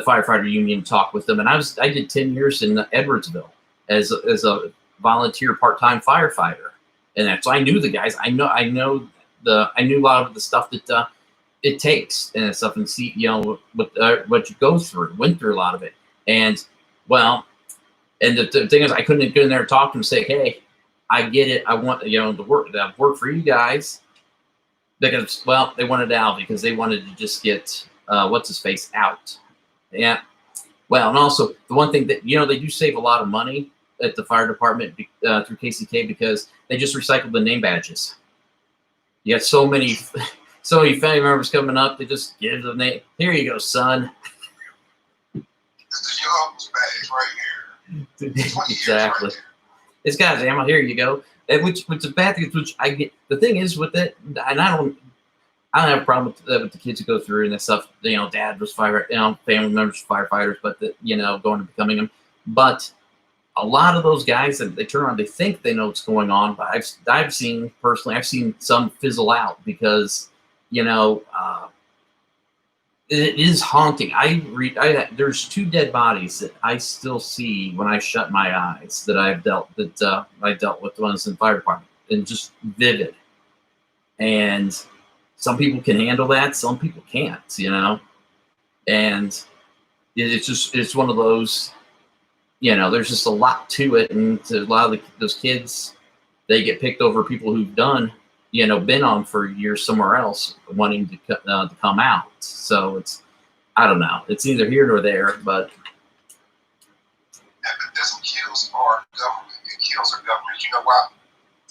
firefighter union, talk with them, and I did 10 years in Edwardsville as a volunteer part-time firefighter, and so I knew the guys. I knew a lot of the stuff that it takes and stuff, and see what you go through. Went through a lot of it, and the thing is, I couldn't get in there and talk to them and say, hey, I get it. I want to work for you guys, because, well, they wanted out because they wanted to just get what's his face out. Yeah. Well, and also the one thing that they do save a lot of money at the fire department through KCK because they just recycle the name badges. You got so many family members coming up. They just give the name. Here you go, son. This is your uncle's badge right here. Exactly. This guy's ammo. Here you go. Which is a bad thing. Which I get. The thing is with it, and I don't have a problem with the kids who go through and that stuff. Dad was family members firefighters, but going to becoming them. But a lot of those guys that they turn around, they think they know what's going on. But I've seen some fizzle out because it is haunting. There's 2 dead bodies that I still see when I shut my eyes that I dealt with ones in the fire department, and just vivid. And some people can handle that, some people can't, and it's one of those, there's just a lot to it, and to a lot of those kids, they get picked over people who've done, been on for years somewhere else, wanting to come out. So I don't know. It's neither here nor there, but. Yeah, but it doesn't kill our government. It kills our government. You know why?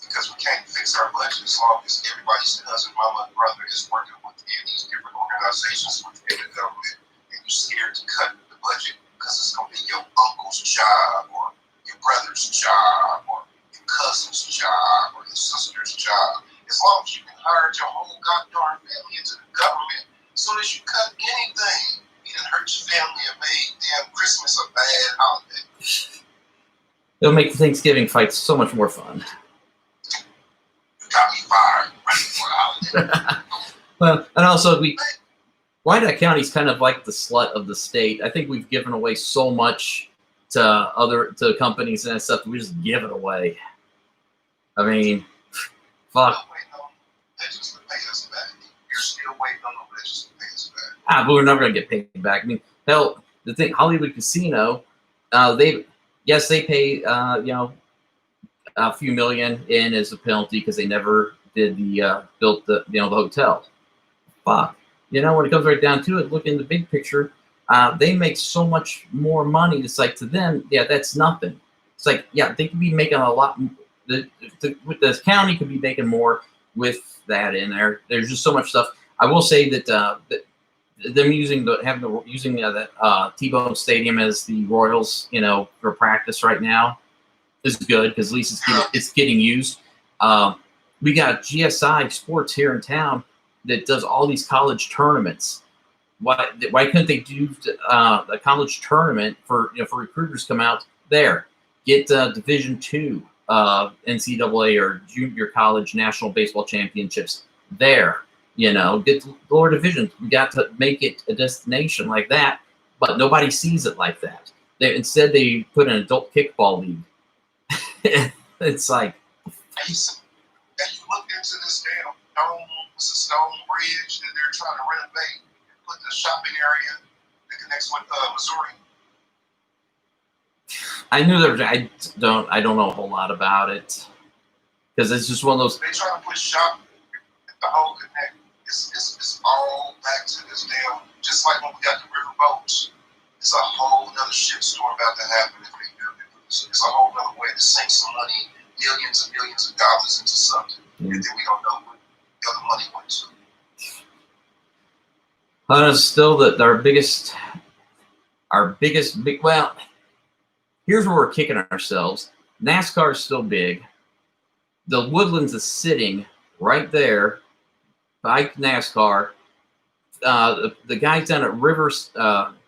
Because we can't fix our budget as long as everybody's husband, mama, and brother is working within these different organizations within the government, and you're scared to cut the budget because it's going to be your uncle's job, or your brother's job, or your cousin's job, or your sister's job. As long as you can hire your whole goddamn family into the government, as soon as you cut anything, you done hurt your family and made damn Christmas a bad holiday. It'll make the Thanksgiving fights so much more fun. Got me fired right before the holiday. Well, and also Wyandotte County's kind of like the slut of the state. I think we've given away so much to companies and that stuff. We just give it away. I mean, fuck. You're still waiting on the legends to pay us back. You're still waiting on the legends to pay us back. But we're never gonna get paid back. I mean, hell, the thing, Hollywood Casino, they pay a few million in as a penalty because they never did built the hotel. Fuck. When it comes right down to it, look in the big picture, they make so much more money. It's like, to them, yeah, that's nothing. It's like, yeah, they could be making a lot. The county could be making more with that in there. There's just so much stuff. I will say that them using that T-Bone Stadium as the Royals, for practice right now, is good because at least it's getting used. We got GSI Sports here in town that does all these college tournaments. Why couldn't they do a college tournament for recruiters come out there, get Division II NCAA or junior college national baseball championships there? Get to lower divisions. We got to make it a destination like that, but nobody sees it like that. Instead they put an adult kickball league. It's like, have you looked into this damn stone bridge that they're trying to renovate and put the shopping area that connects with Missouri? I knew I don't know a whole lot about it because it's just one of those. They trying to put shopping at the whole connect. It's all back to this damn. Just like when we got the river boats, it's a whole nother shit storm about to happen if they do it. So it's a whole nother way to sink some money, millions and millions of dollars into something, and then we don't know where the other money went to. Still, that our biggest well, here's where we're kicking ourselves. NASCAR is still big. The Woodlands is sitting right there by NASCAR. The guys down at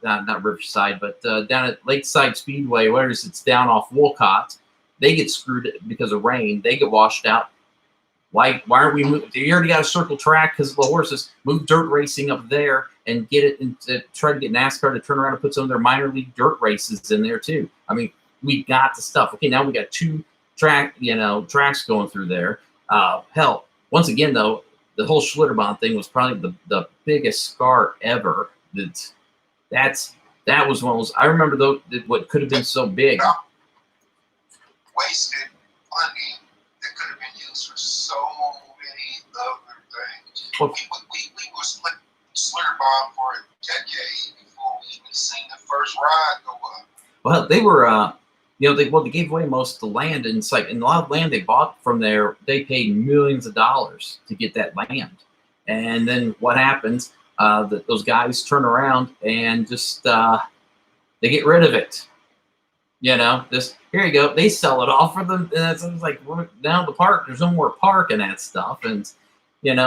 not Riverside, but down at Lakeside Speedway, where it's down off Wolcott, they get screwed because of rain. They get washed out. Why aren't we moving? You already got a circle track because of the horses. Move dirt racing up there and get it and try to get NASCAR to turn around and put some of their minor league dirt races in there too. I mean, we got the stuff. Okay, now we got 2 tracks going through there. Hell, once again though, the whole Schlitterbahn thing was probably the biggest scar ever. That was one of those. I remember though what could have been so big. Wasted money that could have been used for so many other things. Well, we were slur bomb for a decade before we even seen the first ride go up. well, they were, they gave away most of the land, and it's like, and a lot of land they bought from there, they paid millions of dollars to get that land. And then what happens? Those guys turn around and just they get rid of it. Just here you go. They sell it off for them, and it's like down the park. There's no more park and that stuff, and that game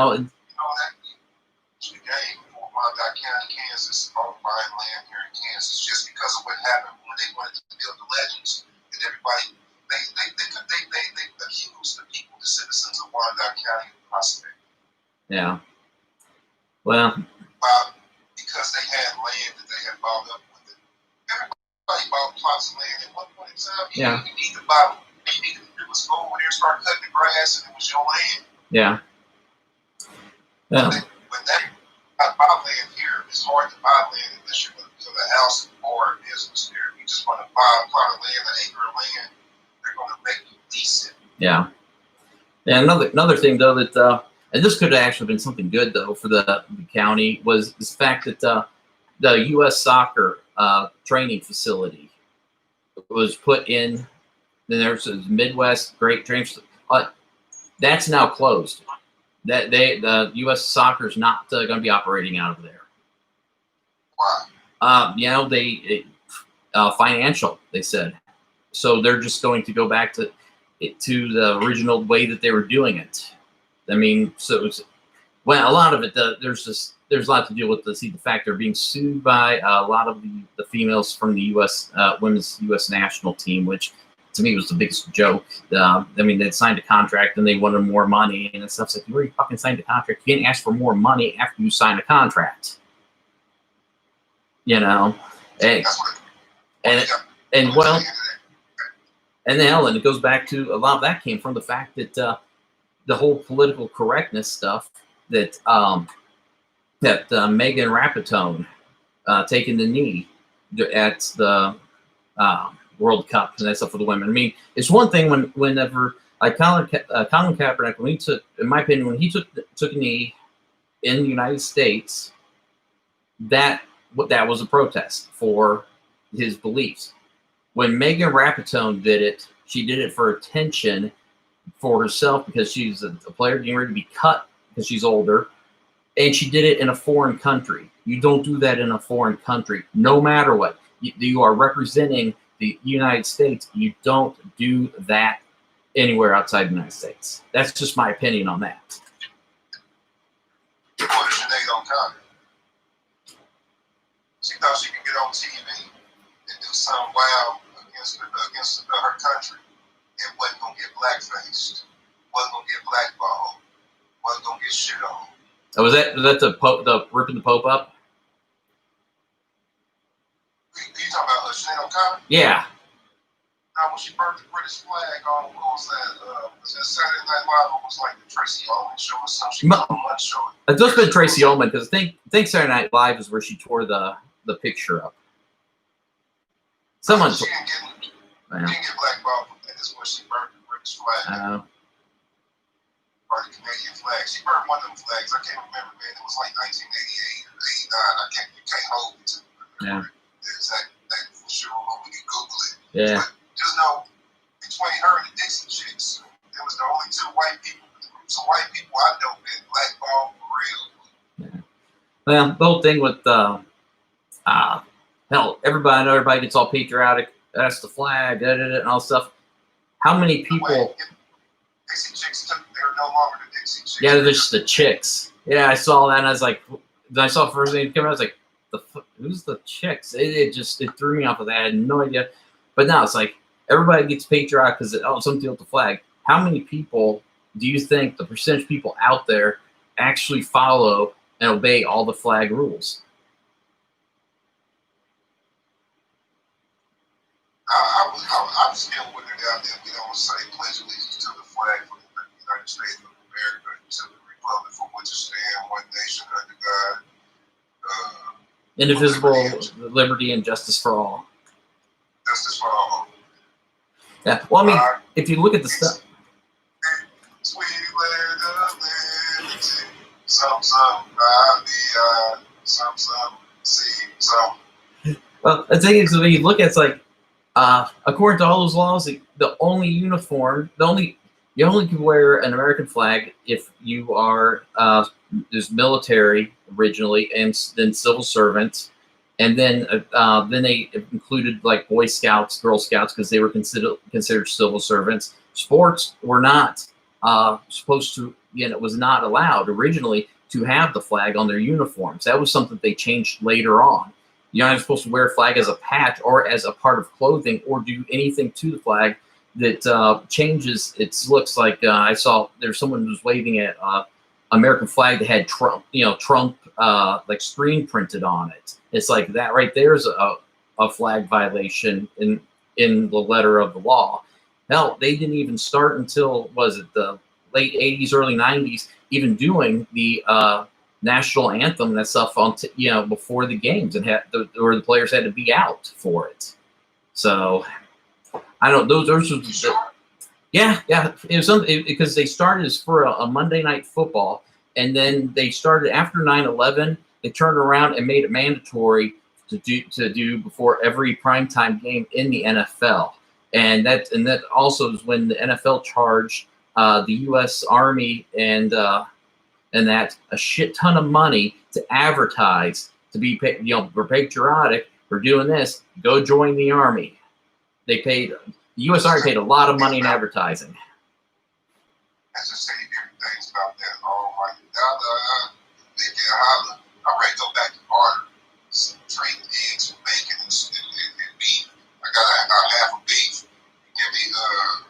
for Wyandotte County, Kansas, on buying land here in Kansas, just because of what happened when they wanted to build the legends, and everybody they accused the people, the citizens of Wyandotte County, of prospect. Yeah. Well. Because they had land that they had bought up with it. Everybody bought plots of land at one point in time. You need to buy. You need to do is go over there and start cutting the grass, and it was your land. Yeah. Yeah. But buy land here, it's hard to buy land unless you're going to build a house or a business there. You just want to buy a plot of land, an acre of land, they're going to make you decent. Yeah. And another thing though that and this could have actually been something good though for the county was the fact that the U.S. soccer training facility was put in. Then there's a Midwest Great Training Facility. That's now closed. The U.S. soccer is not going to be operating out of there. Why? They financial. They said so. They're just going to go back to the original way that they were doing it. I mean, so it's, well, a lot of it. There's a lot to deal with. The fact they're being sued by a lot of the females from the U.S. Women's U.S. national team, which to me was the biggest joke. I mean, they'd signed a contract and they wanted more money and stuff. It's like, you already fucking signed a contract. You can't ask for more money after you sign a contract. And well, and hell, and it goes back to a lot of that came from the fact that the whole political correctness stuff that Megan Rapaport taking the knee at the World Cup and that stuff for the women. I mean, it's one thing whenever Colin Kaepernick, when he took, in my opinion, when he took a knee in the United States, that was a protest for his beliefs. When Megan Rapaport did it, she did it for attention for herself because she's a player getting ready to be cut because she's older, and she did it in a foreign country. You don't do that in a foreign country, no matter what. You are representing the United States. You don't do that anywhere outside the United States. That's just my opinion on that. She thought she could get on TV and do something wild against her country. It wasn't going to get blackfaced. Wasn't going to get blackballed. Wasn't going to get shit on. Oh, was that the ripping the Pope up? You talking about Sinead O'Connor? Yeah. Now, when she burned the British flag on, what was that? Was that Saturday Night Live? It was like the Tracy Ullman show or something. She was on one show. It's just been Tracy Ullman because I think Saturday Night Live is where she tore the picture up. Someone. She didn't get blackballed. That's where she burned the British flag. Or the Canadian flag. She burned one of them flags. I can't remember, man. It was like 1988 or 89. You can't hold it to remember the exact date for sure, but we can Google it. Yeah. But just know, between her and the Dixie Chicks, there was the only two white people, the groups of white people I know that blackballed for real. Yeah. Well, the whole thing with hell, everybody gets all patriotic. That's the flag, and all stuff. How many people? Dixie Chicks they're no longer the Dixie Chicks. Yeah, they're just the Chicks. Yeah, I saw that, and I was like, I saw the first name come out. I was like, who's the Chicks? It threw me off of that. I had no idea. But now it's like everybody gets patriotic because something with the flag. How many people do you think the percentage of people out there actually follow and obey all the flag rules? I'm still with it out there. We don't say pledge allegiance to the flag for the United States of America, to the republic for which it stands, one nation under God. Indivisible, liberty and justice for all. Justice for all. Yeah. Well, I mean, if you look at the stuff. Sweet land of liberty, so Well, the thing is, when you look at it, it's like, according to all those laws, the only uniform, you only can wear an American flag if you are there's military originally, and then civil servants, and then they included like Boy Scouts, Girl Scouts, because they were considered civil servants. Sports were not supposed to, it was not allowed originally to have the flag on their uniforms. That was something they changed later on. You're not supposed to wear a flag as a patch or as a part of clothing or do anything to the flag that changes its looks. Like I saw there's someone who was waving at American flag that had Trump like screen printed on it. It's like that right there's a flag violation in the letter of the law. Hell, they didn't even start until, was it the late 80s, early 90s, even doing the national anthem and that stuff on before the games, and where the players had to be out for it. So I don't know, those are yeah it was something, because they started as for a Monday Night Football, and then they started after 9/11. They turned around and made it mandatory to do before every primetime game in the NFL, and that also is when the NFL charged the U.S. Army and that a shit ton of money to advertise, to be we're patriotic, we're doing this, go join the Army. The U.S. Army paid a lot of money in advertising. I just say different things about that. Oh my God, they get holler. I'm ready to go back to barter. Some straight eggs and bacon and beef. I half a beef. Give me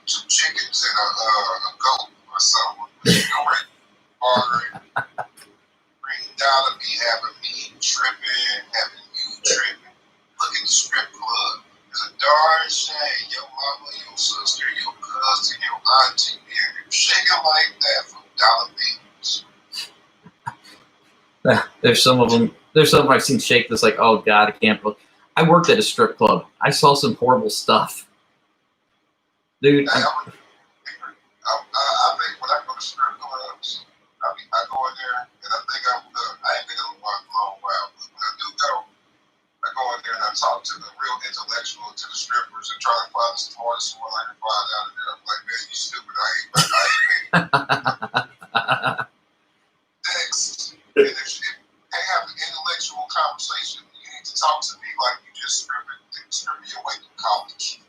2 chickens and a goat or something. I'm ready. Bartering, $3 be having me tripping, having you tripping. Look at the strip club. It's a darn shame your mama, your sister, your cousin, your auntie, and shaking like that from dollar bills. There's some of them I've seen shake this like, oh God, I can't believe. I worked at a strip club. I saw some horrible stuff, dude. I think when I go to strip clubs, I go in there, and I think I ain't been in a long while, but when I do go, I go in there and I talk to the real intellectual, to the strippers, and try to find the smartest one I can find out of there. I'm like, man, you stupid, I ain't next. And if they have an intellectual conversation, you need to talk to me like you just stripping your way through college.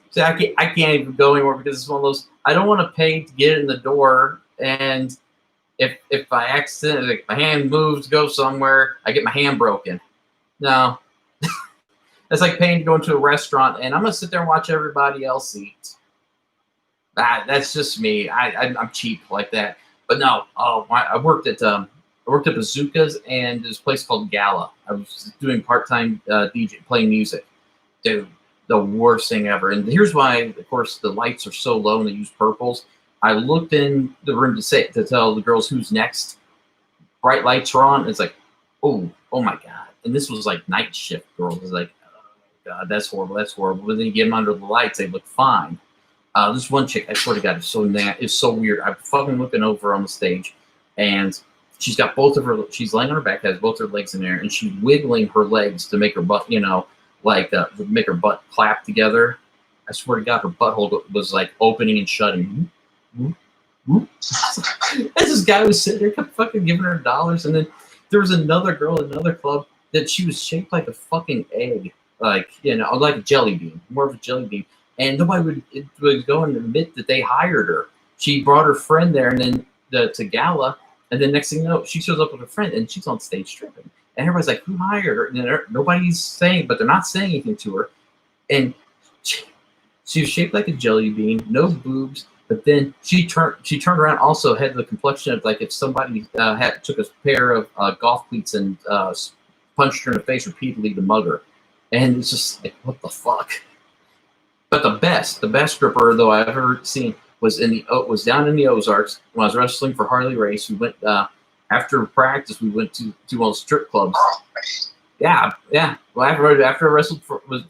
See, I can't even go anywhere because it's one of those, I don't want to pay to get in the door. And if I accidentally, like, my hand moves to go somewhere, I get my hand broken. No. It's like paying to go into a restaurant, and I'm going to sit there and watch everybody else eat. That's just me. I'm cheap like that. But no, I worked at Bazookas and this place called Gala. I was doing part-time DJ, playing music. Dude, the worst thing ever. And here's why, of course, the lights are so low and they use purples. I looked in the room to tell the girls who's next. Bright lights are on. It's like, oh my God. And this was like night shift girls. It's like, oh God, that's horrible. That's horrible. But then you get them under the lights, they look fine. This one chick, I swear to God, it's so weird. I'm fucking looking over on the stage, and she's got she's laying on her back, has both her legs in there, and she's wiggling her legs to make her butt, make her butt clap together. I swear to God, her butthole was like opening and shutting. As this guy was sitting there, kept fucking giving her dollars, and then there was another girl at another club that she was shaped like a fucking egg, like a jelly bean, more of a jelly bean, and nobody would go and admit that they hired her. She brought her friend there, and then to Gala, and then next thing you know, she shows up with her friend, and she's on stage stripping, and everybody's like, "Who hired her?" And nobody's saying, but they're not saying anything to her, and she was shaped like a jelly bean, no boobs. But then she turned around, also had the complexion of like if somebody took a pair of golf cleats and punched her in the face repeatedly to mug her. And it's just like, what the fuck? But the best stripper though I've ever seen was down in the Ozarks when I was wrestling for Harley Race. We went after practice. We went to one of the strip clubs. Yeah. Well, after I wrestled we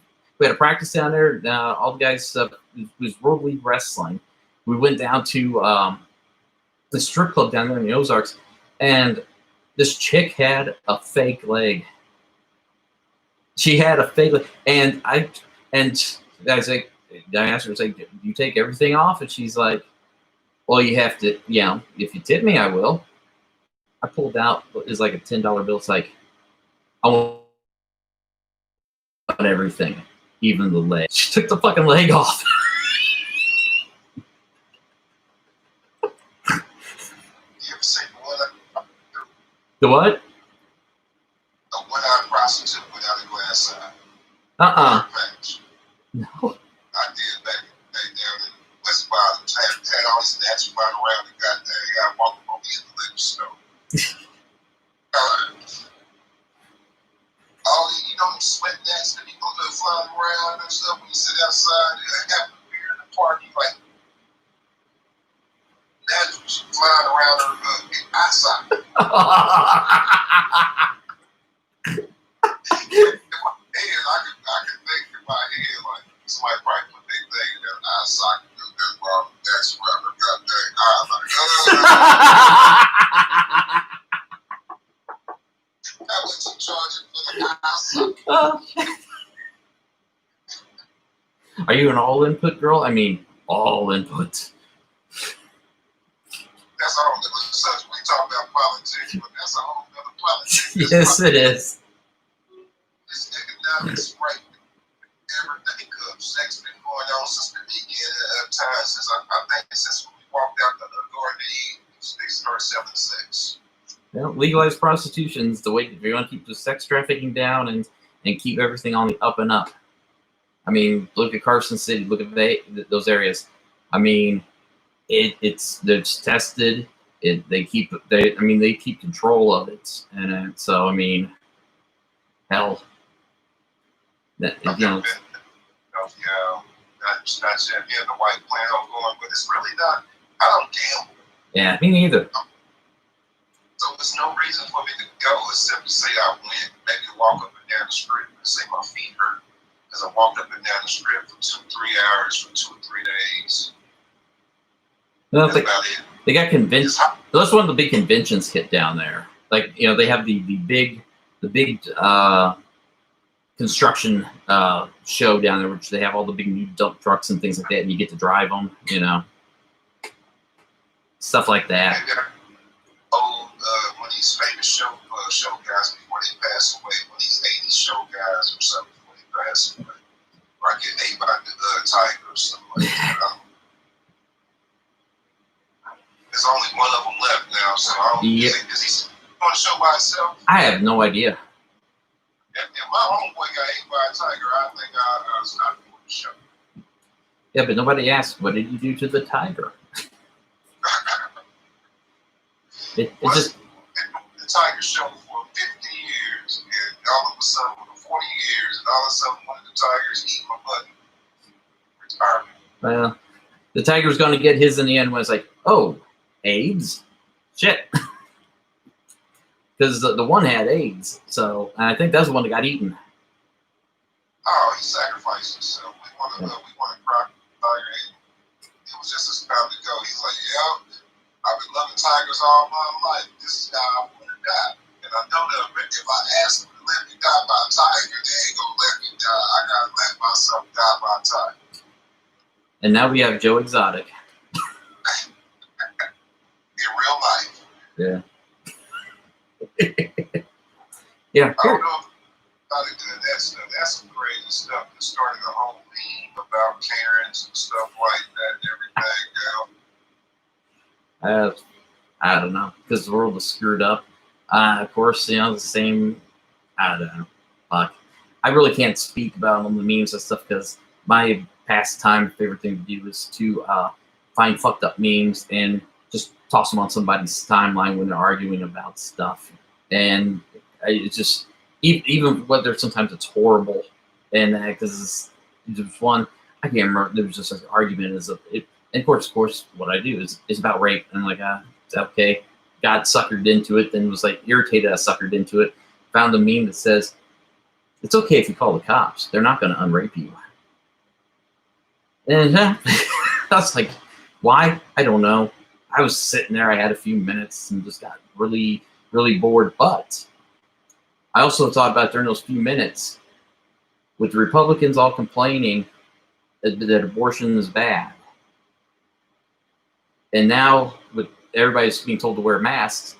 had a practice down there. All the guys was World League Wrestling. We went down to the strip club down there in the Ozarks, And this chick had a fake leg. She had a fake leg, and I was like, I asked her, like, do you take everything off? And she's like, well, you have to, if you tip me, I will. I pulled out, it's like a $10 bill. It's like, I want everything, even the leg. She took the fucking leg off. You ever seen The what? a one-eyed prostitute without a glass eye? No. I did back down in West Bottom. Had all these natural right around the goddamn guy walking on the liquor store. All the, sweat nets that people that flying around and stuff when you sit outside and have a beer in the park, you like naturals flying around her eyesight. I could think in my head like somebody probably put their thing in their eye socket. That's around her goddamn eye. How much you charging for the eye socket? Are you an all input girl? I mean, all input. That's a whole other subject. We talk about politics, but that's a whole other politics. Yes, it is. This economics right everything up. Sex been going on since the beginning of time. Since we walked out the door to eat, they started selling sex. Legalized prostitution is the way if you want to keep the sex trafficking down and keep everything on the up and up. I mean, look at Carson City. Look at those areas. I mean, it's tested. They keep control of it, and so I mean, hell, that not saying me and the white plan on going, but it's really not. I don't gamble. Yeah, me neither. So there's no reason for me to go except to say I went. Maybe walk up and down the street and say my feet hurt because I walked up and down the street for 2-3 hours for 2 or 3 days. No, they got convinced. That's one of the big conventions hit down there. Like they have the big construction show down there, which they have all the big new dump trucks and things like that, and you get to drive them. Stuff like that. One of these famous show guys before they pass away, one of these 80s show guys or something before they pass away, or I get ate by the tiger or something like that. There's only one of them left now, so I don't think is he on the show by himself? I have no idea. If my homeboy got ate by a tiger, I think I was not doing the show. Yeah, but nobody asked, what did you do to the tiger? The tiger show for 50 years, and all of a sudden, for 40 years, and all of a sudden, one of the tigers eat my buddy. Retirement. Well, the tiger's going to get his in the end when it's like, oh, AIDS? Shit. Because the one had AIDS, so and I think that's the one that got eaten. Oh, he sacrificed himself. We want to cry tiger. It was just his time to go. He's like, I've been loving tigers all my life. This is how I want to die. And I know that if I ask them to let me die by a tiger, they ain't going to let me die. I got to let myself die by a tiger. And now we have Joe Exotic. In real life. Yeah. Yeah. I don't know if I'm doing that stuff. That's some crazy stuff. That started a whole meme about Karens and stuff like that and everything. I don't know, because the world is screwed up. Of course, the same. I don't know. Fuck. I really can't speak about all the memes and stuff because my pastime favorite thing to do is to find fucked up memes and just toss them on somebody's timeline when they're arguing about stuff. And it's just even whether sometimes it's horrible, and because there's one I can't remember. There was just an argument and of course, what I do is about rape. And I'm like, it's okay. Got suckered into it, then was like irritated I suckered into it. Found a meme that says, it's okay if you call the cops. They're not going to unrape you. And I was like, why? I don't know. I was sitting there. I had a few minutes and just got really, really bored. But I also thought about during those few minutes, with the Republicans all complaining that abortion is bad, and now with everybody's being told to wear masks,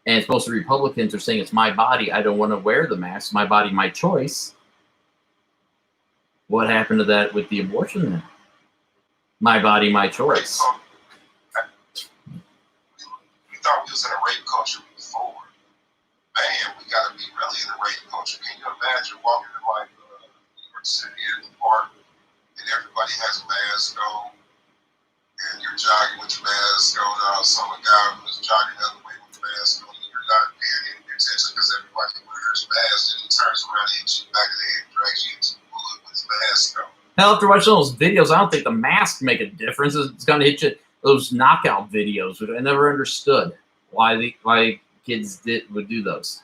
and it's mostly Republicans are saying it's my body, I don't want to wear the mask, my body, my choice. What happened to that with the abortion then? My body, my choice. We thought we was in a rape culture before. Man, we got to be really in a rape culture. Can you imagine walking in like New York City in the park and everybody has a mask on and you're jogging with your mask on? I saw a guy who was jogging the other way with the mask on. You're not paying any attention because everybody wears masks, and he turns around and hits you back of the head and drags you into the bullet with his mask on. Hell, after watching those videos, I don't think the mask make a difference. It's going to hit you. Those knockout videos, which I never understood why kids would do those.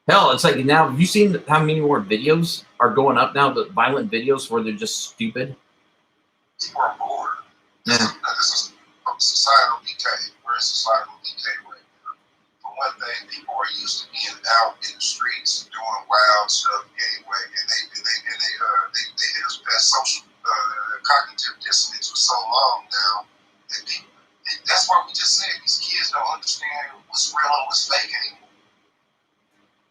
Hell, it's like now, have you seen how many more videos are going up now, the violent videos where they're just stupid? People are bored. Yeah. This is societal decay. We're in societal decay right now. For one thing, people are used to being out in the streets doing wild stuff anyway, and they hit us past social cognitive dissonance for so long now that people. That's why we just said these kids don't understand what's real and what's fake anymore.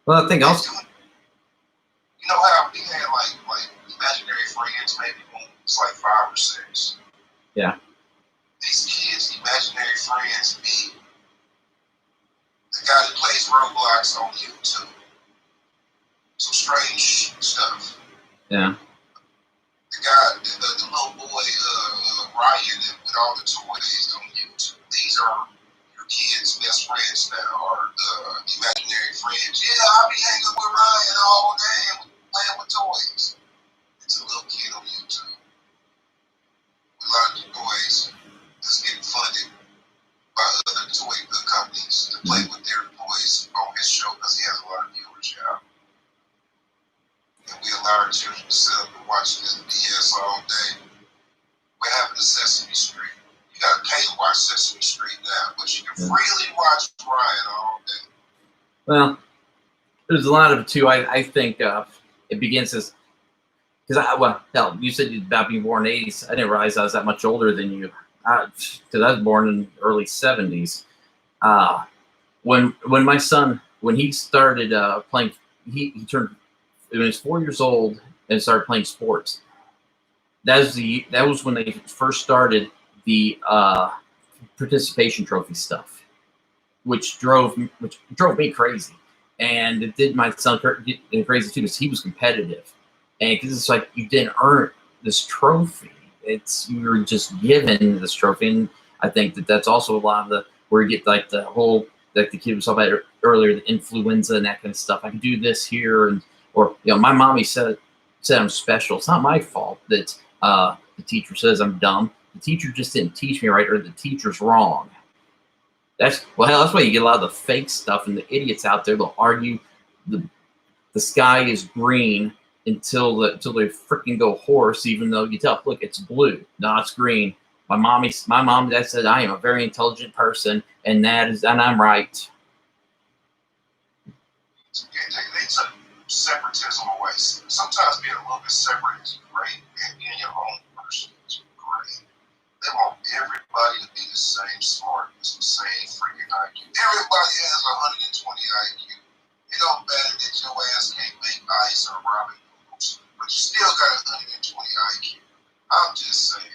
Well, I think also, you know how we had like imaginary friends maybe when it was like 5 or 6. Yeah. These kids' imaginary friends be the guy that plays Roblox on YouTube. Some strange stuff. Yeah. The guy, the little boy, Ryan, with all the toys on YouTube. These are your kids' best friends now, or imaginary friends. Yeah, I'll be hanging with Ryan all day and playing with toys. It's a little kid on YouTube. A lot of the toys that's getting funded by other toy companies to play with their toys on his show because he has a lot of viewership. And we allow our children to sit up and watch this BS all day. We're having a Sesame Street. You got to pay to watch Sesame Street now, but you can freely watch Ryan all day. well, there's a lot of it too. I think it begins as, because hell, you said about being born in the 80s. I didn't realize I was that much older than you, because I was born in the early 70s. When my son, when he started playing, he turned, when he was 4 years old and started playing sports. That was when they first started the participation trophy stuff, which drove me crazy, and it did my son crazy too because he was competitive, and because it's like you didn't earn this trophy, you were just given this trophy, and I think that's also a lot of the where you get like the whole, like the kid was talking about earlier, the influenza and that kind of stuff. I can do this here, or my mommy said I'm special. It's not my fault that the teacher says I'm dumb. The teacher just didn't teach me right, or the teacher's wrong. That's why you get a lot of the fake stuff and the idiots out there. They'll argue the sky is green until they freaking go hoarse, even though you tell, look, it's blue. No, it's green. My mom and dad said I am a very intelligent person, and I'm right. They took separatism away. Sometimes being a little bit separate is great, and being your own person is great. They want everybody to be the same smart, the same freaking IQ. Everybody has 120 IQ. It don't matter that your ass can't make ice or ramen noodles, but you still got 120 IQ. I'm just saying.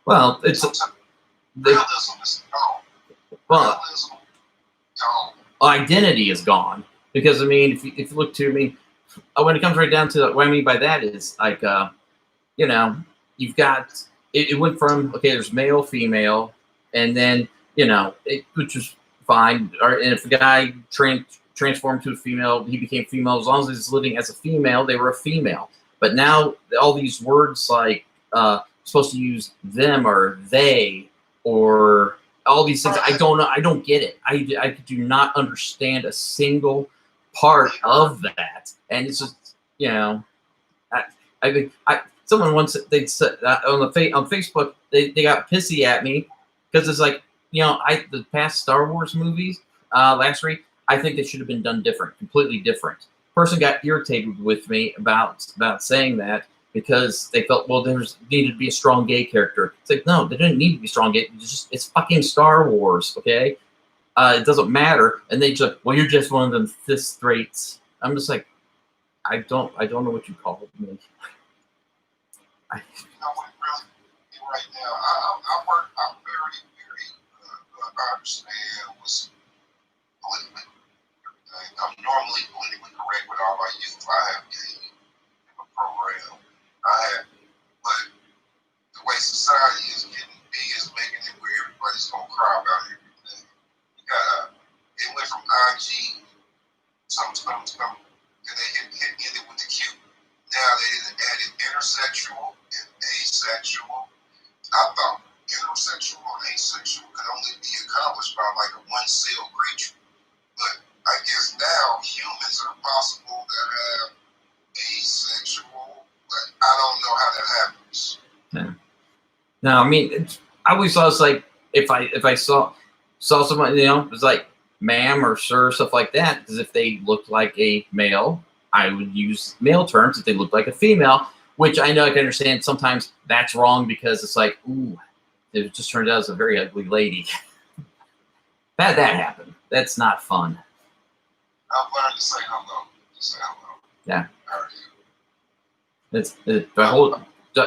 Well, realism is gone. Well, Realism gone. Identity is gone, because I mean, if you look to me, when it comes right down to what I mean by that is like, you've got it went from, okay, there's male, female, and then which was fine. And if the guy transformed to a female, he became female. As long as he's living as a female, they were a female. But now all these words like supposed to use them or they or all these things, I don't know. I don't get it. I do not understand a single part of that. And it's just, someone once, they said on Facebook, they got pissy at me because it's like, the past Star Wars movies, last week, I think they should have been done different, completely different. Person got irritated with me about saying that because they felt, well, there's needed to be a strong gay character. It's like, no, they didn't need to be strong gay. It's fucking Star Wars, okay? It doesn't matter. And they just, well, you're just one of them cis straights. I'm just like, I don't know what you call me. You know what, really, right now, I'm very, very, I understand what's politically everything. I'm normally politically correct with all my youth. I have gay in my program. But the way society is getting big is making it where everybody's gonna cry about everything. It went from IG, and they hit it with the Q. Now they added intersexual and asexual. I thought intersexual and asexual could only be accomplished by like a one-cell creature. But I guess now humans are possible that have asexual, but I don't know how that happens. Yeah. No, I mean, I always thought it's like if I saw someone, it was like ma'am or sir, stuff like that. Because if they looked like a male, I would use male terms. If they looked like a female, which I know I can understand, sometimes that's wrong because it's like, ooh, it just turned out as a very ugly lady. that happened. That's not fun. I've learned to say hello. Just say hello. Yeah. How are you?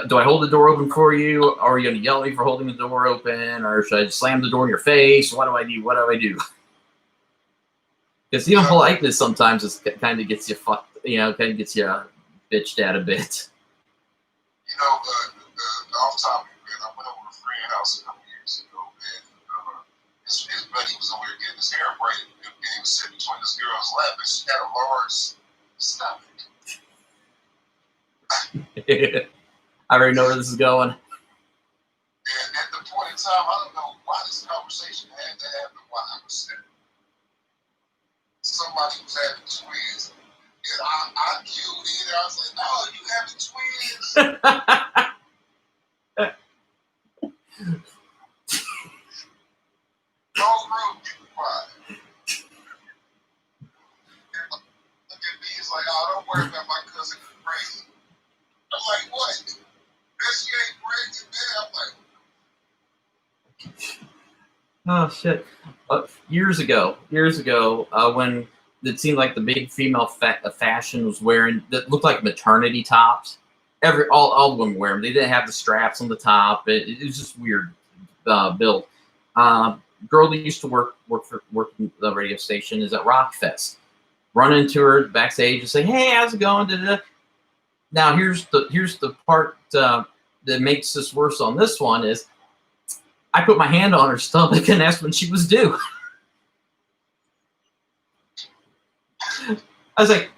Do I hold the door open for you, or are you going to yell at me for holding the door open, or should I just slam the door in your face? What do I do? What do I do? Because even politeness sometimes is kind of gets you fucked. Kind of gets you bitched at a bit. Off topic, man. I went over to a friend's house a couple years ago, and his buddy was over there getting his hair braided, and he was sitting between this girl's lap, and she had a large stomach. I already know where this is going. And at the point in time, I don't know why this conversation had to happen. Why I was sitting. Somebody was having twins, and I cued in. I was like, "Oh, you having twins?" Whole room get quiet. Look at me, it's like, "Oh, don't worry about my cousin crazy." I'm like, "What? This she ain't crazy, man." I'm like, Oh shit! Years ago, when it seemed like the big female fashion was wearing that looked like maternity tops. All the women wear them. They didn't have the straps on the top. It was just weird build. Girl that used to work in the radio station is at Rockfest. Run into her backstage and say, "Hey, how's it going?" Da-da-da. Now here's the part that makes this worse on this one is I put my hand on her stomach and asked when she was due. I was like,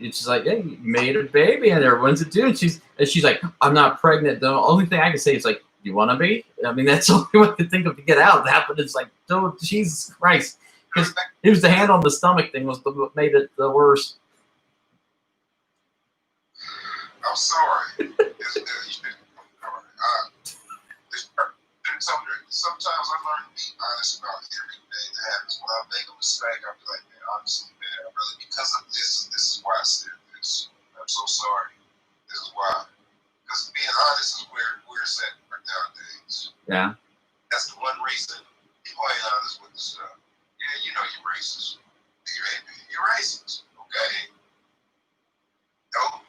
she's like, "Hey, you made a baby and everyone's it due." And she's like, "I'm not pregnant." The only thing I can say is like, "Do you want to be?" I mean, that's the only one I could think of to get out. That, but it's like, oh, Jesus Christ. Because it was the hand on the stomach thing was what made it the worst. I'm sorry. Sometimes I learn to be honest about everything that happens. When I make a mistake, I'll be like, "Man, honestly, man, really, because of this is why I said this. I'm so sorry. This is why." Because being honest is where it's at nowadays. Yeah. That's the one reason people ain't honest with the stuff. Yeah, you know you're racist. You're racist, okay?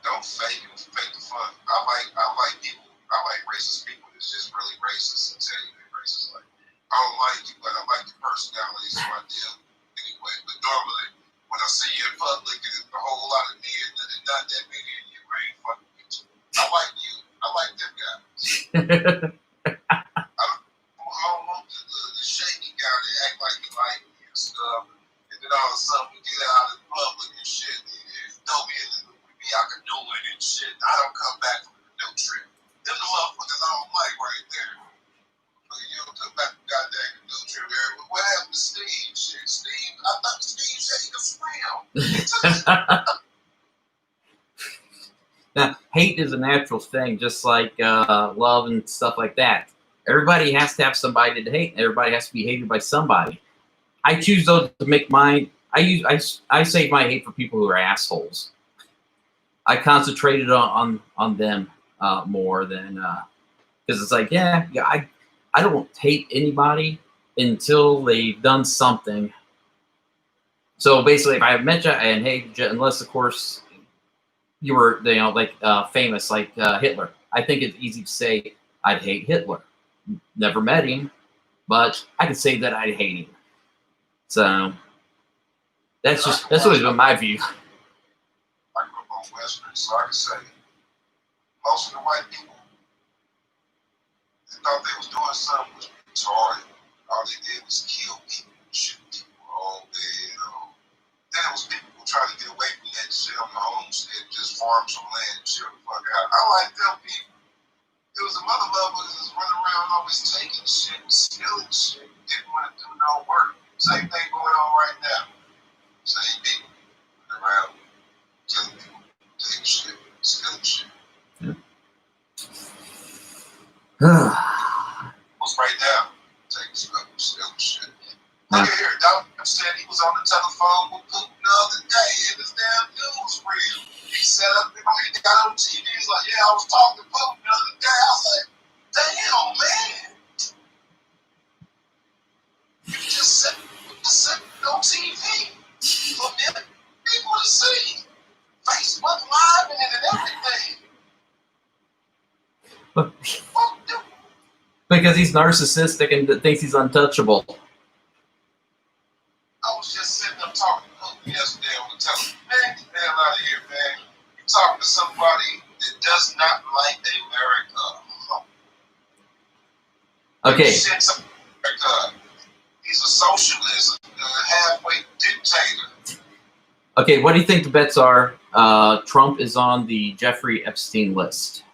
Don't fake the fun. I like people. I like racist people that's just really racist and tell you they're racist. Like, I don't like you, but I like your personality, so I deal anyway. But normally, when I see you in public and there's a whole lot of me and not that many of you, I ain't fucking with you. I like you. I like them guys. I don't want the shady guy to act like he like me and stuff, and then all of a sudden we get out in public and shit, and throw me in the I can do it and shit. I don't come back from the no trip. Them the motherfuckers I don't like right there. But you don't come back from goddamn no trip. What happened to Steve? Shit, Steve? I thought Steve said he could swim. Now, hate is a natural thing, just like love and stuff like that. Everybody has to have somebody to hate. Everybody has to be hated by somebody. I choose those to make mine. I save my hate for people who are assholes. I concentrated on them more than because it's like I don't hate anybody until they've done something. So basically, if I met you and hated you, unless of course you were like famous like Hitler, I think it's easy to say I'd hate Hitler. Never met him, but I could say that I'd hate him. So that's always been my view. I grew up on Western, so I can say most of the white people, they thought they was doing something was retarded. All they did was kill people, shoot people all day. Then it was people who tried to get away from that shit on the homestead, just farm some land and chill the fuck out. I like them people. There was a mother lover that was running around always taking shit, stealing shit, didn't want to do no work. Same thing going on right now. Same people running around killing people, taking shit, stealing shit. What's right now? Taking stuff, stealing shit. Look at here, Doctor said he was on the telephone with Putin the other day and his damn news reel. He set up, he got on TV, he's like, yeah, I was talking to Putin the other day. I was like, damn, man. You just set it on TV for people to see. Facebook Live and everything. Because he's narcissistic and thinks he's untouchable. I was just sitting up talking to Putin yesterday on the telephone. Man, get the hell out of here, man. You're talking to somebody that does not like America. Okay. He's a socialist, halfway dictator. Okay, what do you think the bets are? Trump is on the Jeffrey Epstein list.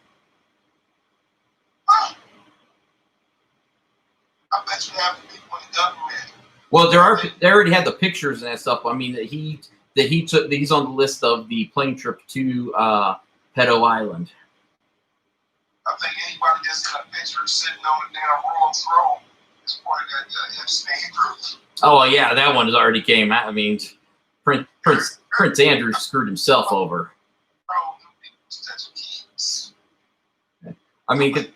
Huh. I bet you have people in the government. Well, they already had the pictures and that stuff. I mean, he's on the list of the plane trip to Pedo Island. I think anybody that's got a picture sitting on the damn royal throne is part of that Epstein group. Oh yeah, that one has already came out. I mean, Prince Andrew screwed himself over. I mean, crazy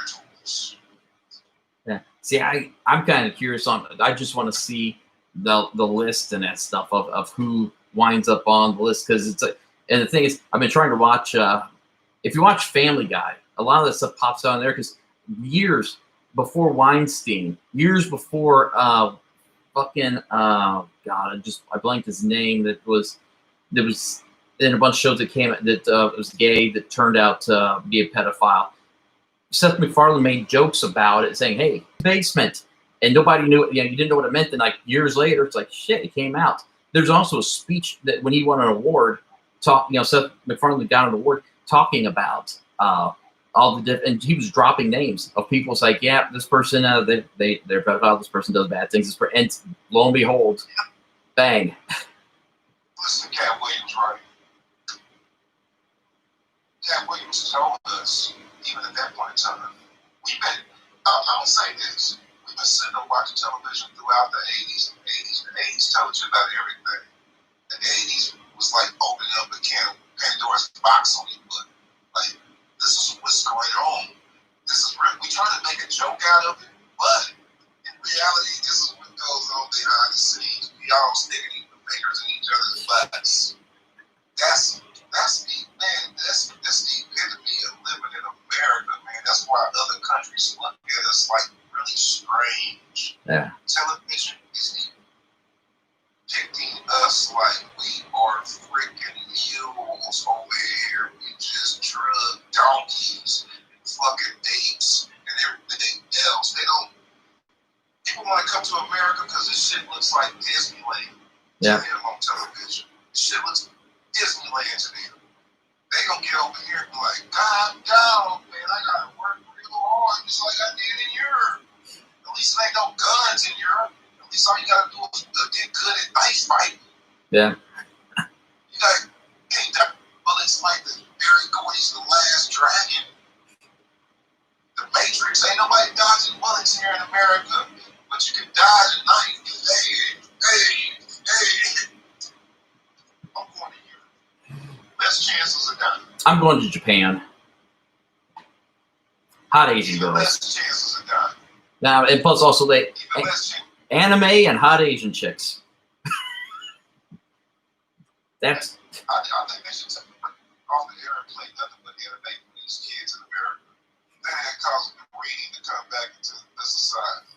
rituals. Yeah. See, I'm kind of curious on. I just want to see the list and that stuff of who winds up on the list because it's like. And the thing is, I've been trying to watch. If you watch Family Guy, a lot of that stuff pops out there because years before Weinstein, years before fucking God, I blanked his name. There was in a bunch of shows that came that was gay that turned out to be a pedophile. Seth MacFarlane made jokes about it, saying, "Hey, basement," and nobody knew it. You didn't know what it meant. And like years later, it's like shit. It came out. There's also a speech that when he won an award, Seth MacFarlane got an award talking about all the different, and he was dropping names of people. It's like, yeah, this person, they're pedophile. This person does bad things. And lo and behold, bang. Listen to Cat Williams, right? Cat Williams told us, even at that point in time, we've been, I'm going to say this, we've been sitting and watching television throughout the 80s. The 80s told you about everything. And the 80s was like opening up a can of Pandora's box on you, but like, this is what's going on. This is real. We try to make a joke out of it, but in reality, this is what goes on behind the scenes. We all sticking fingers in each other's butts. That's the man. That's the epitome of living in America, man. That's why other countries look at us like really strange. Yeah. Television is depicting us like we are freaking mules over here. We just drug donkeys and fucking apes and everything else. People want to come to America because this shit looks like Disneyland. Yeah. To them on television. This shit looks Disneyland to them. They gonna get over here and be like, God dog, man, I gotta work real hard just like I did in Europe. At least there ain't no guns in Europe. At least all you gotta do is get good at knife fighting. Yeah. You got bullets like the Barry Gordy's The Last Dragon. less chances of dying. I'm going to Japan. Hot Asian Even girls. less chances of dying. Now, and plus also they Even less chances. anime and hot Asian chicks. That's. I think they should take off the air and play nothing but anime for these kids in America. Then it causes them reading to come back into the society.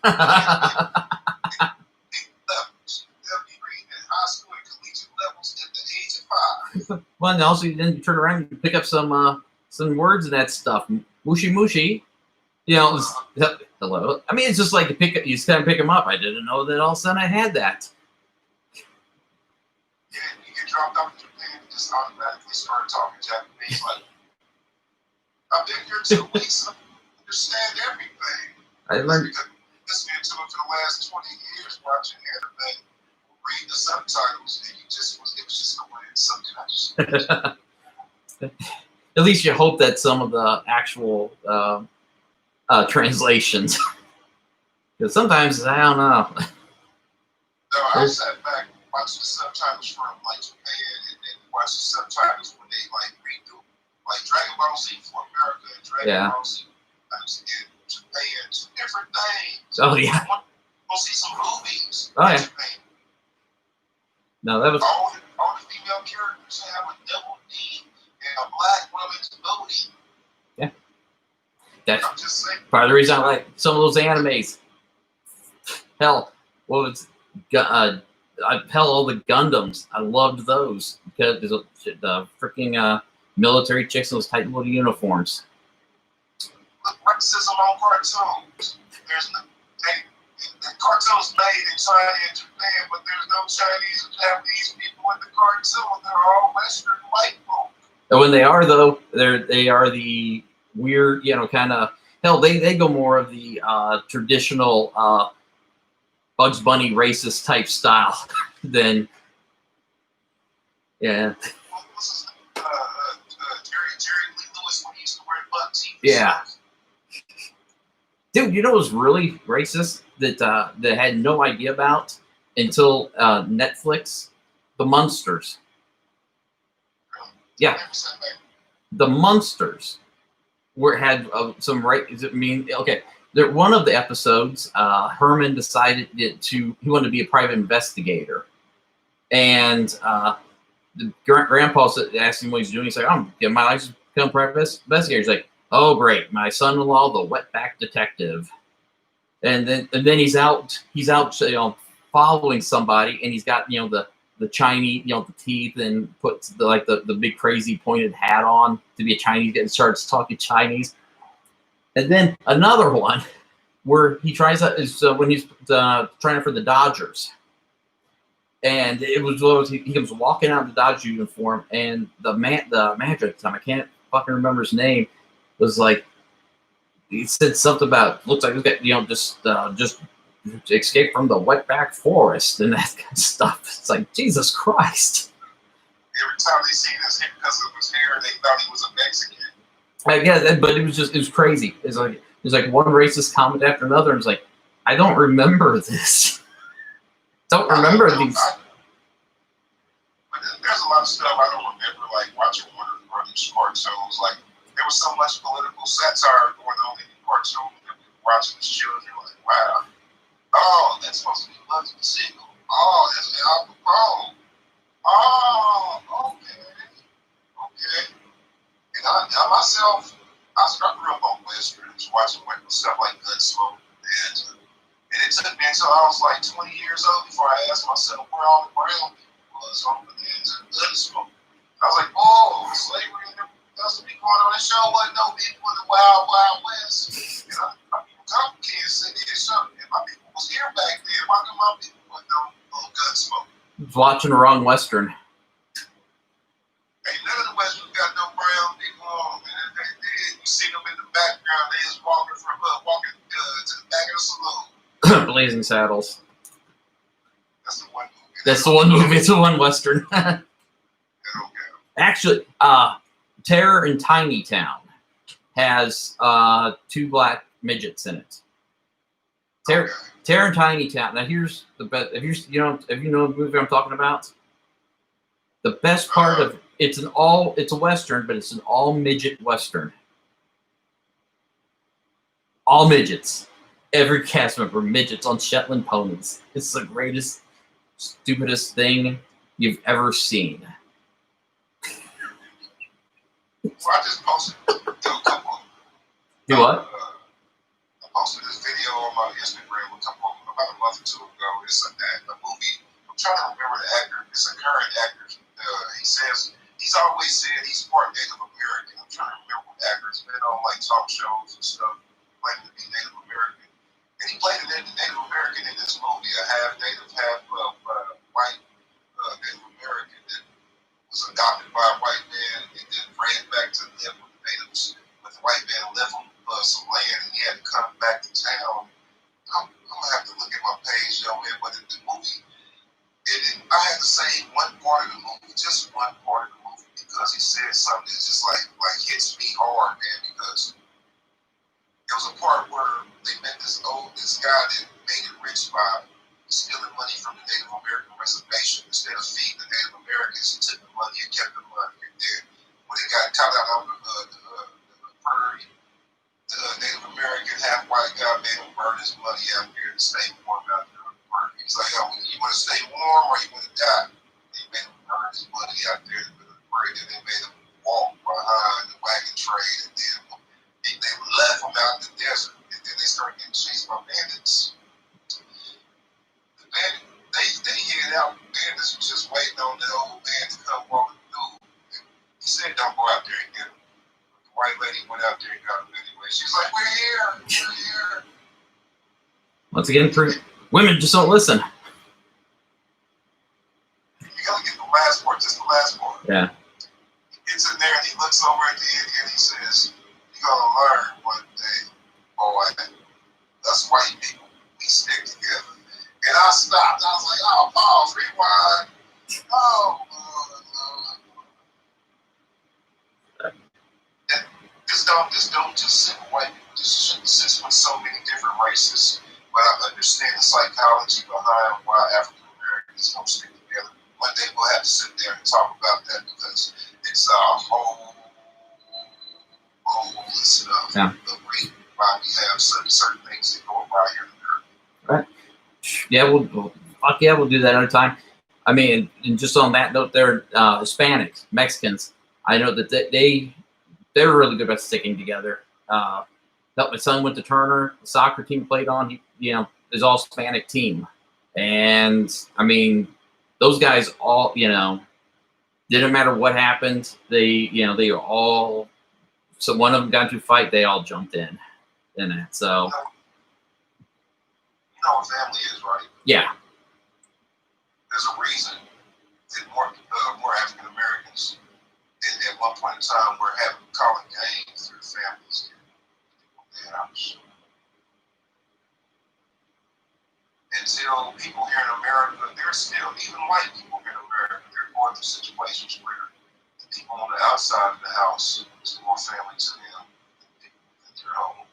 They'll be reading at high school and collegiate levels at the age of 5. Well, and also then you turn around and pick up some words and that stuff. Mushi mushi. You know, hello. I mean, it's just like you just kind of pick them up. I didn't know that all of a sudden I had that. Yeah, you get dropped off in Japan and just automatically start talking Japanese. Like, I've been here 2 weeks. I understand everything. I learned. Listening to it for the last 20 years, watching anime, reading the subtitles, and it was just going in subconscious. At least you hope that some of the actual translations, because sometimes I don't know. No, I sat back watching the subtitles from like Japan, and then watch the subtitles when they like redo like Dragon Ball Z for America and Dragon Ball Z in Japan, 2 different things. Oh yeah. We'll see some movies. Oh yeah. In Japan. No, that was all the female characters have a double D and a black woman's booty. Yeah. That's I'm just saying. part of the reason I like some of those animes. Hell, what was all the Gundams. I loved those because the freaking military chicks in those tight little uniforms. Racism on cartoons. There's no the cartoons made in China and Japan, but there's no Chinese or Japanese people in the cartoon. They're all Western white folk. And when they are though, they are the weird, kind of hell. They go more of the traditional Bugs Bunny racist type style than Jerry Lee Lewis when he used to wear butt teeth. Yeah. Dude, what was really racist that I had no idea about until Netflix? The Munsters. Yeah. The Munsters had some okay. One of the episodes, Herman decided he wanted to be a private investigator, and the grandpa asked him what he's doing. He's like, "I'm getting my license to become a private investigator." He's like, "Oh, great, my son-in-law, the wetback detective," and then he's out, following somebody, and he's got the Chinese, the teeth, and puts the big crazy pointed hat on to be a Chinese guy and starts talking Chinese. And then another one where he tries is when he's trying for the Dodgers, and he comes walking out of the Dodger uniform, and the manager at the time, I can't fucking remember his name, was like, he said something about looks like he's got just escape from the wetback forest and that kind of stuff. It's like, Jesus Christ. Every time they seen his hair, because of his hair, they thought he was a Mexican. Yeah, but it was crazy. It's like one racist comment after another. And it's like, I don't remember this. Don't remember these. But there's a lot of stuff I don't remember, like watching one of the Brothers cartoons. Like, there was so much political satire going on in the cartoon that we were watching as children. Like, wow. Oh, that's supposed to be Bugsy Siegel. Oh, that's Al Capone. Oh, okay. And I myself, I grew up on Westerns, watching stuff like Gunsmoke. And it took me until I was like 20 years old before I asked myself where all the brown people was on Bonanza and Gunsmoke. I was like, oh, slavery and everything else would be going on. That show wasn't no people in the Wild Wild West. And I come from Kansas City, and my people was here back then. Why come my people wasn't no little Gunsmoke? Watching the wrong Western. Ain't none of the Westerns got no brown people on, man. You see them in the background, they just walking to the back of the saloon. Blazing Saddles. That's the one movie. That's the one movie. It's the one Western. Actually, Terror in Tiny Town has 2 black midgets in it. Terror in Tiny Town. Now here's the best. Have you know the movie I'm talking about? The best part of it's a Western, but it's an all midget Western. All midgets. Every cast member, midgets on Shetland ponies. It's the greatest, stupidest thing you've ever seen. So I just posted a couple. Do what? I posted this video on my Instagram about a month or two ago. It's a movie. I'm trying to remember the actor. It's a current actor. He says he's always said he's part Native American. I'm trying to remember what actor. He's been on like talk shows and stuff, claiming to be Native American. And he played an Native American in this movie, a half Native, half white Native American that was adopted by a white man and then ran back to live with the natives. But the white man left him some land and he had to come back to town. I'm gonna have to look at my page, but in the movie, I had to say one part of the movie, just one part of the movie, because he said something that just like hits me hard, man. Because there was a part where they met this guy that made it rich by stealing money from the Native American reservation. Instead of feeding the Native Americans, he took the money and kept the money. And then when they got caught out on the prairie, the Native American half-white guy made him burn his money out there to stay warm out there on the prairie. He's like, oh, you want to stay warm or you want to die? They made him burn his money out there in the prairie, and they made him walk behind the wagon train, and then they left him out in the desert, and then they started getting chased by bandits. The bandit, they hid out. The bandits was just waiting on the old man to come walking through. He said, don't go out there and get him. The white lady went out there and got him anyway. She's like, we're here. Once again, women just don't listen. You gotta get the last part, just the last part. Yeah. He gets in there and he looks over at the end and he says, you're gonna learn one day, boy. Us white people, we stick together. And I stopped. I was like, oh, pause, rewind. Oh, this don't just sit with white people. This shouldn't sit with so many different races. But I understand the psychology behind why African Americans don't stick together. One day we'll have to sit there and talk about that because it's a whole list of the reason why we have certain things that go by here in America. Right. Yeah, we'll do that another time. I mean, and just on that note, they're Hispanics, Mexicans. I know that they're really good about sticking together. My son went to Turner. The soccer team played on. Is all Hispanic team, and I mean, those guys all didn't matter what happened. They were all. So one of them got into a fight. They all jumped in it. So. You know what family is, right? Yeah. There's a reason that more African Americans at one point in time were calling gangs through families in their house. Until people here in America, there's still, even white people here in America, they're going through situations where the people on the outside of the house is more family to them than people within their home.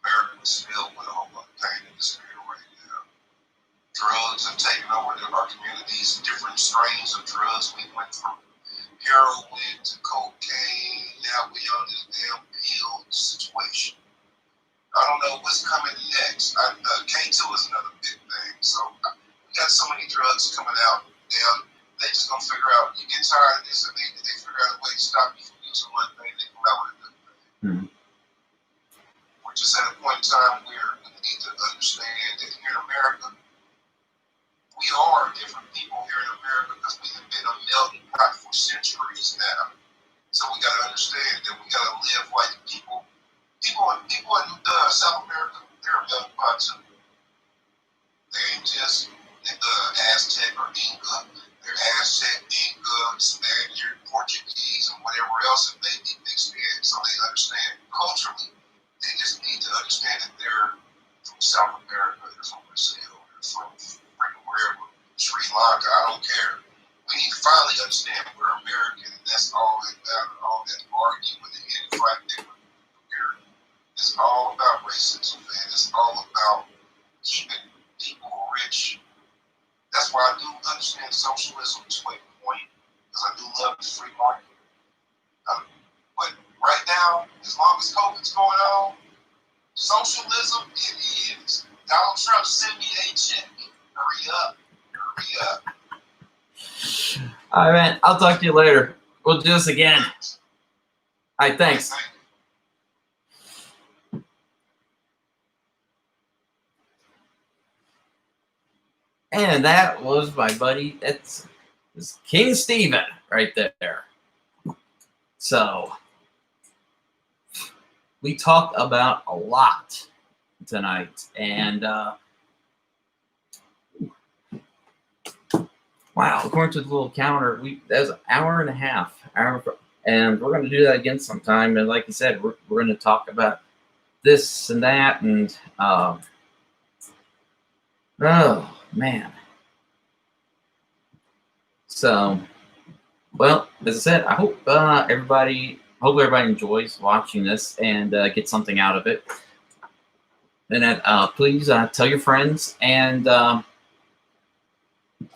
America is filled with a whole lot of pain and despair right now. Drugs have taken over our communities, different strains of drugs. We went from heroin to cocaine, now we on this damn pill situation. I don't know what's coming next. K2 is another big thing. So we got so many drugs coming out now. They just gonna figure out, you get tired of this, and they figure out a way to stop you from using one thing, they come out with another thing. Mm-hmm. We're just at a point in time where we need to understand that here in America, we are different people here in America because we have been a melting pot for centuries now. So we gotta understand that we gotta live like people in South America, they're a melting pot too. They ain't just Aztec or Inca. They're Aztec, Inca, Spaniard, Portuguese, and whatever else it may be mixed in. So they understand culturally. They just need to understand that they're from South America, they're from Brazil, they're from freaking wherever, Sri Lanka, I don't care. We need to finally understand we're American, and that's all that matters. All that arguing and infighting. It's all about racism, man. It's all about keeping people rich. That's why I do understand socialism to a point, now, as long as COVID's going on, socialism, it is. Donald Trump sent me a check. Hurry up. Hurry up. All right, man. I'll talk to you later. We'll do this again. All right, thanks. And that was my buddy. It's King Steven right there. So we talked about a lot tonight. And wow, according to the little counter, that was an hour and a half. And we're going to do that again sometime. And like you said, we're going to talk about this and that. And oh, man. So, well, as I said, I hope everybody enjoys watching this and get something out of it. And that, please tell your friends. And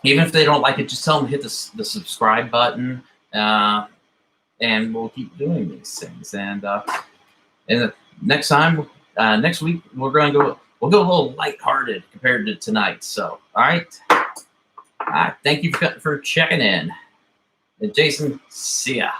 even if they don't like it, just tell them to hit the subscribe button. And we'll keep doing these things. And next time, next week, we'll go a little lighthearted compared to tonight. So, all right. Thank you for checking in. And Jason, see ya.